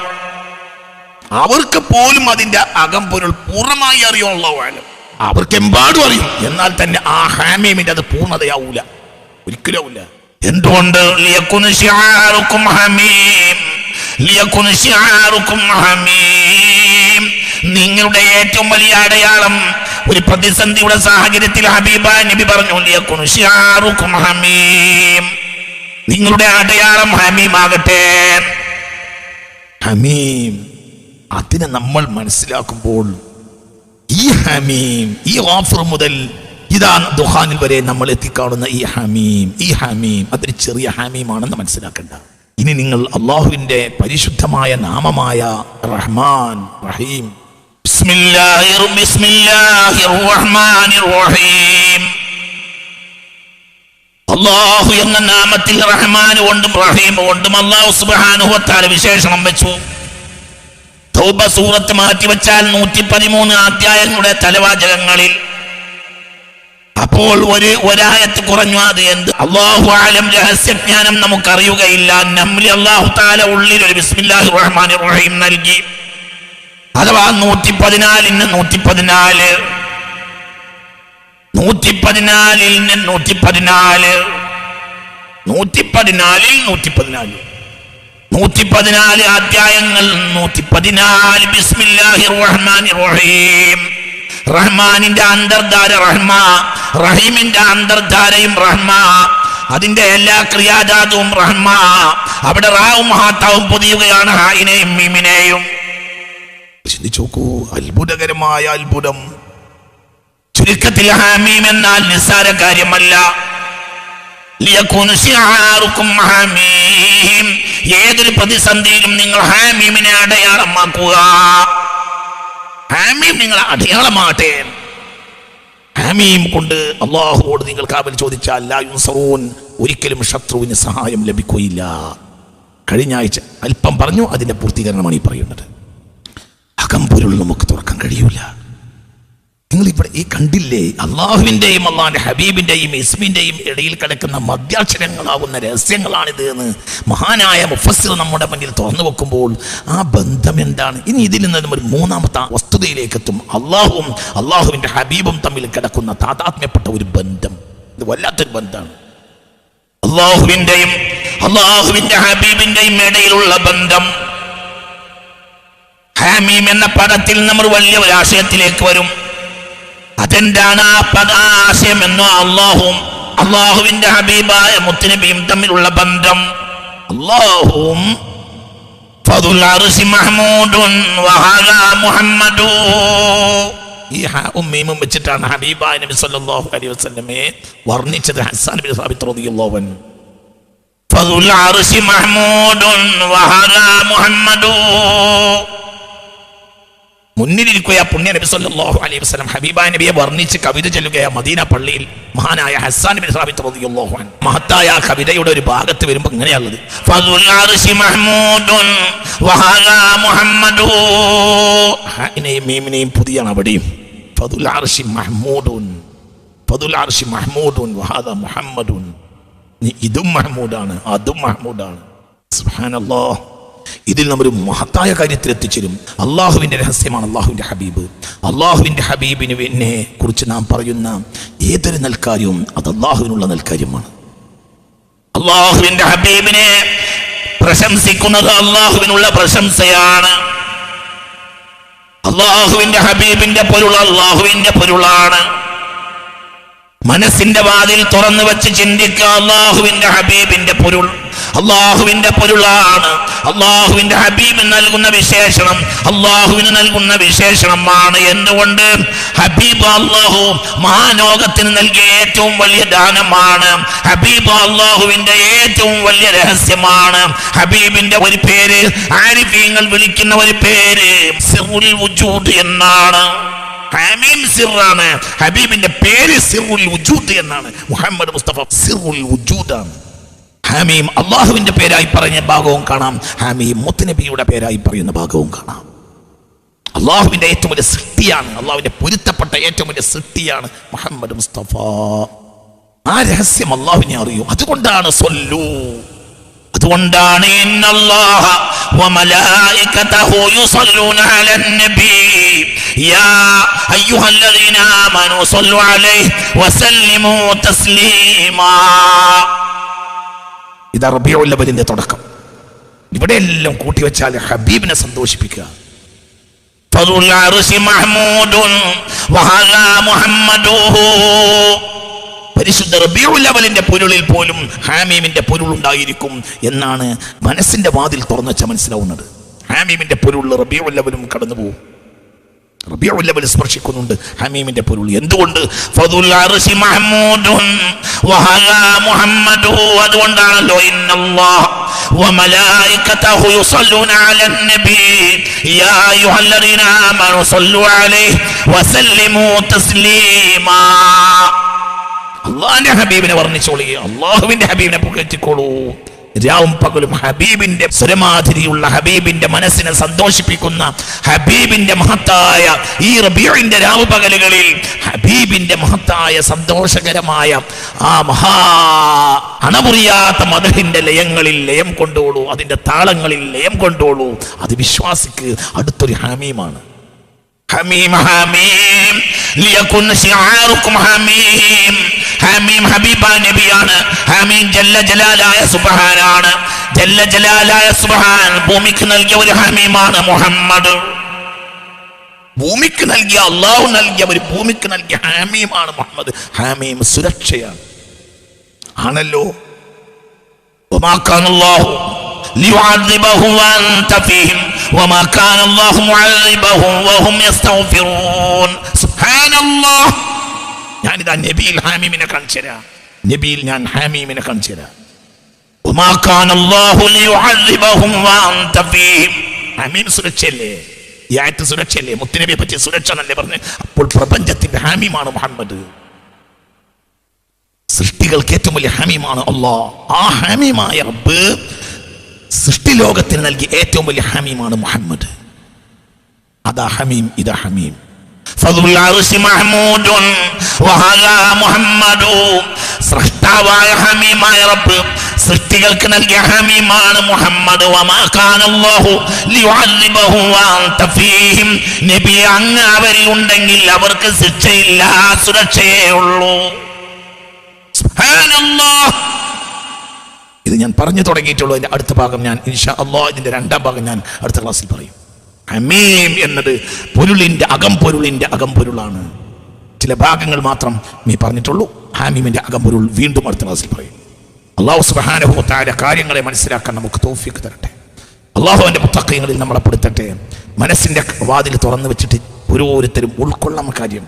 അവർക്ക് പോലും അതിന്റെ അകംപൊരുൾ പൂർണ്ണമായി അറിയും. അല്ലാഹു അലം. അവർക്ക് എമ്പാടും അറിയും. എന്നാൽ തന്നെ ആ ഹാമീമിന്റെ അത് പൂർണ്ണതയാവൂല, ഒരിക്കലും ഇല്ല. എന്തുകൊണ്ട്? ലിയകുൻ ശിആറുകും ഹമീം, ലിയകുൻ ശിആറുകും ഹമീം. നിങ്ങളുടെ ഏറ്റവും വലിയ അടയാളം ഒരു പ്രതിസന്ധിയുടെ സാഹചര്യത്തിൽ ഹബീബായ നബി പറഞ്ഞു, ലിയകുൻ ശിആറുകും ഹമീം, നിങ്ങളുടെ അടയാളം ഹമീം ആകട്ടെ. ഹമീം, അതിനെ നമ്മൾ മനസ്സിലാക്കുമ്പോൾ ഈ ഹമീം, ഈ ഗാഫിർ മുതൽ ഇതാ ദുഹാനിൽ വരെ നമ്മൾ എത്തിക്കാണുന്ന ഈ ഹമീം അതൊരു ചെറിയ ഹമീമാണെന്ന് മനസ്സിലാക്കണ്ട. ഇനി നിങ്ങൾ അള്ളാഹുവിന്റെ പരിശുദ്ധമായ നാമമായ റഹ്മാൻ റഹീം, ബിസ്മില്ലാഹിർ റഹ്മാനിർ റഹീം, അള്ളാഹു എന്ന നാമത്തിൽ റഹ്മാൻ കൊണ്ടും റഹീം കൊണ്ടും അള്ളാഹു സുബ്ഹാനഹു വ തആല വിശേഷണം വെച്ചു. തൗബ സൂറത്ത് മാറ്റിവെച്ചാൽ 113 അധ്യായങ്ങളുടെ തലവാചകങ്ങളിൽ അപ്പോൾ ഒരായത്ത് കുറഞ്ഞു. അത് എന്ത്? അല്ലാഹു അലം, രഹസ്യജ്ഞാനം നമുക്കറിയുകയില്ല. നമ്മിൽ അല്ലാഹു തആല ഉള്ളിൽ ഒരു ബിസ്മില്ലാഹിർ റഹ്മാനിർ റഹീം നൽകി. അഥവാ 114 114 അധ്യായങ്ങൾ 114 ബിസ്മില്ലാഹിർ റഹ്മാനിർ റഹീം. റഹ്മാനിന്റെ അന്തർധാര റഹ്മ, റഹീമിന്റെ അന്തർധാരയും റഹ്മ, അതിന്റെ എല്ലാ ക്രിയാജാതവും റഹ്മ. അവിടെ റാവും ഹാത്താവും പൊതിയുകയാണ് ഹായിനെയും മീമിനെയും. ചിന്തിച്ചു നോക്കൂ, അത്ഭുതകരമായ അത്ഭുതം. ചുരുക്കത്തിൽ ഹമീം എന്നാൽ നിസ്സാര കാര്യമല്ല. ലിയകുൻ ശിആറുകും ഹമീം, ഏതൊരു പ്രതിസന്ധിയിലും നിങ്ങൾ ഹമീമിനെ അടയാളമാക്കുക. ഹമീം നിങ്ങൾ അടയാളമാകട്ടെ. ഹമീം കൊണ്ട് അള്ളാഹുവോട് നിങ്ങൾ കാവൽ ചോദിച്ചാൽ ലാ യുൻസറൂൻ, ഒരിക്കലും ശത്രുവിന് സഹായം ലഭിക്കുകയില്ല. കഴിഞ്ഞ ആഴ്ച അല്പം പറഞ്ഞു, അതിന്റെ പൂർത്തീകരണമാണ് ഈ പറയുന്നത്. അകംപൊരുൾ നമുക്ക് തുറക്കാൻ കഴിയൂല. നിങ്ങൾ ഇവിടെ ഈ കണ്ടില്ലേ, അള്ളാഹുവിൻ്റെയും അള്ളാഹിൻ്റെ ഹബീബിൻ്റെയും ഇസ്മിൻ്റെയും ഇടയിൽ കിടക്കുന്ന മധ്യാക്ഷരങ്ങളാകുന്ന രഹസ്യങ്ങളാണിത് എന്ന് മഹാനായ മുഫസ്സിർ നമ്മുടെ മുന്നിൽ തുറന്നു വെക്കുമ്പോൾ ആ ബന്ധം എന്താണ്? ഇനി ഇതിൽ നിന്ന് ഒരു മൂന്നാമത്തെ വസ്തുതയിലേക്ക് എത്തും. അള്ളാഹുവും അള്ളാഹുവിൻ്റെ ഹബീബും തമ്മിൽ കിടക്കുന്ന താതാത്മ്യപ്പെട്ട ഒരു ബന്ധം. ഇത് വല്ലാത്തൊരു ബന്ധമാണ്. അള്ളാഹുവിന്റെയും അള്ളാഹുവിന്റെ ഹബീബിന്റെയും ഇടയിലുള്ള ബന്ധം. ഹാമീം എന്ന പദത്തിൽ നമ്മൾ വലിയ ഒരു ആശയത്തിലേക്ക് വരും. അതെന്താണ് ആ ആശയം എന്നോ? അള്ളാഹുവും അള്ളാഹുവിന്റെ ഹബീബായ മുത്തുനബിയും തമ്മിലുള്ള ബന്ധം. അള്ളാഹുവും ഫദുൽ അർശി മഹ്മൂദുൻ വഹദാ മുഹമ്മദു. ഈ ഉമ്മീമും വെച്ചിട്ടാണ് ഹബീബായ നബി സല്ലല്ലാഹു അലൈഹി വസല്ലമയെ വർണ്ണിച്ചത് ഹസ്സാൻ ബിൻ സാബിത്ത് റളിയല്ലാഹു അൻഹു. ഫദുൽ അർശി മഹ്മൂദുൻ വഹദാ മുഹമ്മദു. മുന്നിലിരിക്കുക പുണ്യ നബി സല്ലല്ലാഹു അലൈഹി വസല്ലം ഹബീബായ നബിയെ വർണ്ണിച്ച് കവിത ചൊല്ലുകയാ മദീന പള്ളിയിൽ മഹാനായ ഹസ്സാൻ ബിൻ സാബിത്ത് റളിയല്ലാഹു അൻഹു. മഹത്തായ കവിതയുടെ ഒരു ഭാഗത്ത് വരുമ്പോൾ ഇങ്ങനെയുള്ളത്, ഫദുൽ അർശി മഹ്മൂദുൻ വഹദാ മുഹമ്മദു. ഹാഇനെയും മീമിനെയും പുതിയാണ് അവിടെയും. ഫദുൽ അർശി മഹ്മൂദുൻ, ഫദുൽ അർശി മഹ്മൂദുൻ വഹദാ മുഹമ്മദുൻ. ഇതും മഹ്മൂദാണ്, അതും മഹ്മൂദാണ്. സുബ്ഹാനല്ലാഹ്. ഇതിൽ നമ്മൊരു മഹത്തായ കാര്യത്തിൽ എത്തിച്ചേരും. അള്ളാഹുവിൻ്റെ രഹസ്യമാണ് അള്ളാഹുവിൻ്റെ ഹബീബ്. അള്ളാഹുവിൻ്റെ ഹബീബിനെ കുറിച്ച് നാം പറയുന്ന ഏതൊരു നൽകാര്യവും അത് അള്ളാഹുവിനുള്ള നൽകാര്യമാണ്. അള്ളാഹുവിന്റെ ഹബീബിനെ പ്രശംസിക്കുന്നത് അള്ളാഹുവിനുള്ള പ്രശംസയാണ്. അള്ളാഹുവിന്റെ ഹബീബിന്റെ പൊരുൾ അള്ളാഹുവിന്റെ പൊരുളാണ്. മനസ്സിന്റെ വാതിൽ തുറന്നു വെച്ച് ചിന്തിക്കുക. അള്ളാഹുവിന്റെ ഹബീബിന്റെ പൊരുൾ അള്ളാഹുവിന്റെ പൊരുളാണ്. അള്ളാഹുവിന്റെ ഹബീബ് നൽകുന്ന വിശേഷണം അള്ളാഹുവിന് നൽകുന്ന വിശേഷണമാണ്. എന്തുകൊണ്ട്? ഹബീബ് അള്ളാഹു മഹാലോകത്തിന് നൽകിയ ഏറ്റവും വലിയ ദാനമാണ്. ഹബീബ് അള്ളാഹുവിന്റെ ഏറ്റവും വലിയ രഹസ്യമാണ്. ഹബീബിന്റെ ഒരു പേര്, ആരിഫീങ്ങൾ വിളിക്കുന്ന ഒരു പേര് സിറുൽ വുജൂദ് എന്നാണ്. ഹാമീം സിറാണ്. ഹബീബിന്റെ പേര് സിറുൽ വുജൂദ് എന്നാണ്. മുഹമ്മദ് മുസ്തഫ സിറുൽ വുജൂദാണ്. ഹാമീം അള്ളാഹുവിന്റെ പേരായി പറഞ്ഞ ഭാഗവും കാണാം, ഹാമീം മുത്തുനബിയുടെ പേരായി പറയുന്ന ഭാഗവും കാണാം. അള്ളാഹുവിന്റെ ഏറ്റവും വലിയ സൃഷ്ടിയാണ്, അള്ളാഹുവിന്റെ പൊരുത്തപ്പെട്ട ഏറ്റവും വലിയ സൃഷ്ടിയാണ് മുഹമ്മദ് മുസ്തഫ. ആ രഹസ്യം അള്ളാഹുവിനെ അറിയും. അതുകൊണ്ടാണ് സ്വല്ലൂ, അതുകൊണ്ടാണ് ഇന്നല്ലാഹ വമലായികതഹു യുസല്ലൂന അലൻ നബി യാ അയ്യുഹല്ലദീന ആമനൂ സ്വല്ലു അലൈഹി വസല്ലിമൂ തസ്ലീമാ. ഇതാ റബീഉൽ അവ്വലിന്റെ തുടക്കം. ഇവിടെയെല്ലാം കൂട്ടിവെച്ചാൽ ഹബീബിനെ സന്തോഷിപ്പിക്കുക. ഫദുൽ അർശി മഹ്മൂദുൻ വഹദാ മുഹമ്മദു. പരിശുദ്ധ റബീഉൽ അവ്വലിന്റെ പൊരുളിൽ പോലും ഹാമീമിന്റെ പൊരുൾ ഉണ്ടായിരിക്കും എന്നാണ് മനസ്സിന്റെ വാതിൽ തുറന്നു വെച്ചാൽ മനസ്സിലാവുന്നത്. ഹാമീമിന്റെ പൊരുൾ റബീഉൽ അവ്വലും കടന്നു പോകും. റബീഉൽ അവ്വൽ സ്പർശിക്കുന്നുണ്ട് ഹമീമിന്റെ പൊരുൾ. എന്തുകൊണ്ട്? ഫദുൽ അർശി മഹ്മൂദുൻ വഹദാ മുഹമ്മദു. അതുകൊണ്ടാണല്ലോ ഇന്നല്ലാഹ വമലായികതഹു യുസല്ലൂന അലൻ നബി യാ അയ്യുഹല്ലദീന ആമനൂ സ്വല്ലു അലൈഹി വസല്ലിമൂ തസ്ലീമാ. അള്ളാഹിന്റെ ഹബീബിനെ വർണ്ണിച്ചോളൂ, അള്ളാഹുവിന്റെ ഹബീബിനെ പുകഴ്ത്തിക്കോളൂ. രാവും പകലും ഹബീബിന്റെ സ്വരമാതിരിയുള്ള ഹബീബിന്റെ മനസ്സിനെ സന്തോഷിപ്പിക്കുന്ന ഹബീബിന്റെ മഹത്തായ ഈ റബീഇന്റെ രാവ് പകലുകളിൽ ഹബീബിന്റെ മഹത്തായ സന്തോഷകരമായ ആ മഹാ അണമുറിയാത്ത മദഹിന്റെ ലയങ്ങളിൽ ലയം കൊണ്ടോളൂ, അതിന്റെ താളങ്ങളിൽ ലയം കൊണ്ടോളൂ. അത് വിശ്വാസിക്ക് അടുത്തൊരു ഹമീമാണ്. ഹമീം ഹമീം ലിയകുൻ ശിആറുകും ഹമീം. ഹമീം ഹബീബായ നബിയാണ്. ഹമീം ജല്ല ജലാലായ സുബ്ഹാനാണ്. ജല്ല ജലാലായ സുബ്ഹാൻ ഭൂമിക്ക് നൽകിയ ഒരു ഹമീമാണ് മുഹമ്മദ്. ഭൂമിക്ക് നൽകിയ അള്ളാഹു നൽകിയ ഒരു ഭൂമിക്ക് നൽകിയ ഹമീമാണ് മുഹമ്മദ്. ഹമീം സുരക്ഷയാണ് ആണല്ലോ. വമാ കാനല്ലാഹു ലിയുഅദ്ദിബഹും വഅൻത ഫീഹിം വമാ കാനല്ലാഹു മുഅദ്ദിബഹും വഹും യസ്തഗ്ഫിറൂൻ. സുബ്ഹാനല്ലാഹ്. ഞാനിതാ നബിയിൽ ഹാമീമിനെ കാണിച്ചുതരാം. നബിയിൽ ഞാൻ ഹാമീമിനെ കാണിച്ചുതരാം. വമാ കാനല്ലാഹു ലിയുഅദ്ദിബഹും വഅൻത ഫീഹിം. ഹമീം സുരക്ഷയല്ലേ? ഈ ആയത്ത് സുരക്ഷയല്ലേ? മുത്തുനബിയെ പറ്റി സുരക്ഷ എന്നല്ലേ പറഞ്ഞ്? അപ്പോൾ പ്രപഞ്ചത്തിന്റെ ഹാമീമാണ് മുഹമ്മദ്. സൃഷ്ടികൾക്ക് ഏറ്റവും വലിയ ഹാമീമാണ് അല്ലാഹ്. ആ ഹാമീമായ റബ്ബ് സൃഷ്ടി ലോകത്തിന് നൽകിയ ഏറ്റവും വലിയ ഹമീമാണ് മുഹമ്മദ്. അതാ ഹമീം, ഇതാ ഹമീം. ഫദുൽ അർശി മഹ്മൂദുൻ വഹദാ മുഹമ്മദു. സൃഷ്ടാവായ ഹമീമായ റബ്ബ് സൃഷ്ടികൾക്ക് നൽകിയ ഹമീമാണ് മുഹമ്മദ്. വമാ കാന അല്ലാഹു ലിയുഅദ്ദിബഹു വഅൻത ഫീഹിം. നബി, അങ്ങ് അവരിൽ ഉണ്ടെങ്കിൽ അവർക്ക് ശിക്ഷയില്ല, സുരക്ഷയേ ഉള്ളൂ. സുബ്ഹാനല്ലാഹ്. ഇത് ഞാൻ പറഞ്ഞു തുടങ്ങിയിട്ടുള്ളൂ. അതിന്റെ അടുത്ത ഭാഗം ഞാൻ ഇൻഷാ അല്ലാഹ്, ഇതിന്റെ രണ്ടാം ഭാഗം ഞാൻ അടുത്ത ക്ലാസ്സിൽ പറയും. ഹമീം എന്നത് പൊരുളിന്റെ അകംപൊരുളാണ്. ചില ഭാഗങ്ങൾ മാത്രം പറഞ്ഞിട്ടുള്ളൂ. ഹമീമിന്റെ അകംപൊരുൾ വീണ്ടും അടുത്ത ക്ലാസ്സിൽ പറയും. അല്ലാഹു സുബ്ഹാനഹു വ തആല കാര്യങ്ങളെ മനസ്സിലാക്കാൻ നമുക്ക് തൗഫീഖ് തരട്ടെ. അല്ലാഹു അവന്റെ മുത്തഖീങ്ങളിൽ നമ്മളെ പെടുത്തട്ടെ. മനസ്സിന്റെ വാതിൽ തുറന്നു വെച്ചിട്ട് ഓരോരുത്തരും ഉൾക്കൊള്ളാൻ കാര്യം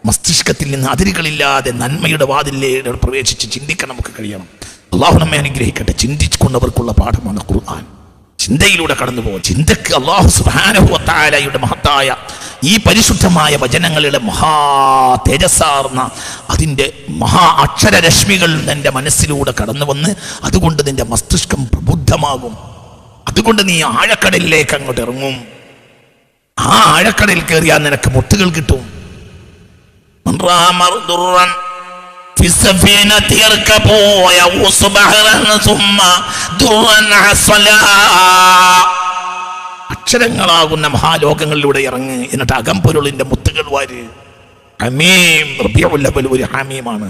മസ്തിഷ്കത്തിൽ നിന്ന് അതിരുകളില്ലാതെ നന്മയുടെ വാതിലിലേക്ക് പ്രവേശിച്ച് ചിന്തിക്കാൻ നമുക്ക് കഴിയണം. അല്ലാഹു നമ്മെ അനുഗ്രഹിക്കട്ടെ. ചിന്തിച്ചുകൊണ്ടവർക്കുള്ള പാഠമാണ് ഖുർആൻ. ചിന്തയിലൂടെ കടന്നു പോകും. ചിന്തക്ക് അല്ലാഹു സുബ്ഹാനഹു വ തആലയുടെ മഹത്തായ ഈ പരിശുദ്ധമായ വചനങ്ങളുടെ മഹാ തേജസ്സാർന്ന അതിൻ്റെ മഹാ അക്ഷരരശ്മികൾ നിന്റെ മനസ്സിലൂടെ കടന്നു വന്ന് അതുകൊണ്ട് നിന്റെ മസ്തിഷ്കം പ്രബുദ്ധമാകും. അതുകൊണ്ട് നീ ആഴക്കടലിലേക്ക് അങ്ങോട്ട് ഇറങ്ങും. ആ ആഴക്കടലിൽ കയറിയാൽ നിനക്ക് മുത്തുകൾ കിട്ടും. അക്ഷരങ്ങളാകുന്ന മഹാലോകങ്ങളിലൂടെ ഇറങ്ങ്, എന്നിട്ട് അകംപൊരുളിന്റെ മുത്തുകൾ വാര്. ഹമീം റബീഉൽ അവ്വൽ ഒരു ഹമീമാണ്.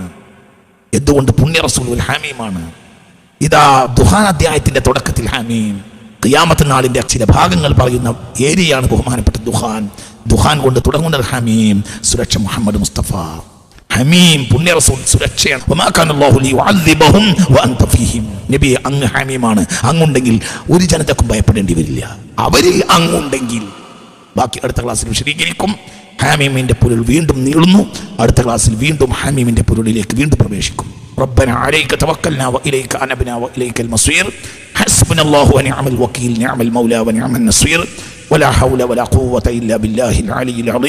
എന്തുകൊണ്ട്? പുണ്യ റസൂൽ ഒരു ഹമീമാണ്. ഇതാ ദുഹാൻ അധ്യായത്തിന്റെ തുടക്കത്തിൽ ഹമീം, ഖിയാമത്ത് നാളിന്റെ ചില ഭാഗങ്ങൾ പറയുന്ന ഏരിയയാണ് ബഹുമാനപ്പെട്ട ദുഹാൻ. ദുഹാൻ കൊണ്ട് തുടങ്ങുന്ന ഹമീം സുരക്ഷ മുഹമ്മദ് മുസ്തഫ. ഹമീം പുണ്യ റസൂൽ സുരക്ഷയാണ്. വമാ കാന അല്ലാഹു ലിയുഅദ്ദിബഹും വഅൻത ഫീഹിം. നബി, അങ്ങ് ഹമീമാണ്. അങ്ങുണ്ടെങ്കിൽ ഒരു ജനതക്കും ഭയപ്പെടേണ്ടി വരില്ല. അവരിൽ അങ്ങുണ്ടെങ്കിൽ. ബാക്കി അടുത്ത ക്ലാസ്സിൽ വിശദീകരിക്കും. ഹാമീമിന്റെ പൊരുൾ വീണ്ടും നീളുന്നു. അടുത്ത ക്ലാസ്സിൽ വീണ്ടും ഹാമീമിന്റെ പൊരുളിലേക്ക് വീണ്ടും പ്രവേശിക്കും. ربنا عليك توكلنا وإليك أنبنا وإليك المصير حسبنا الله ونعم الوكيل نعم المولى ونعم النصير ولا حول ولا قوة إلا بالله العلي العظيم.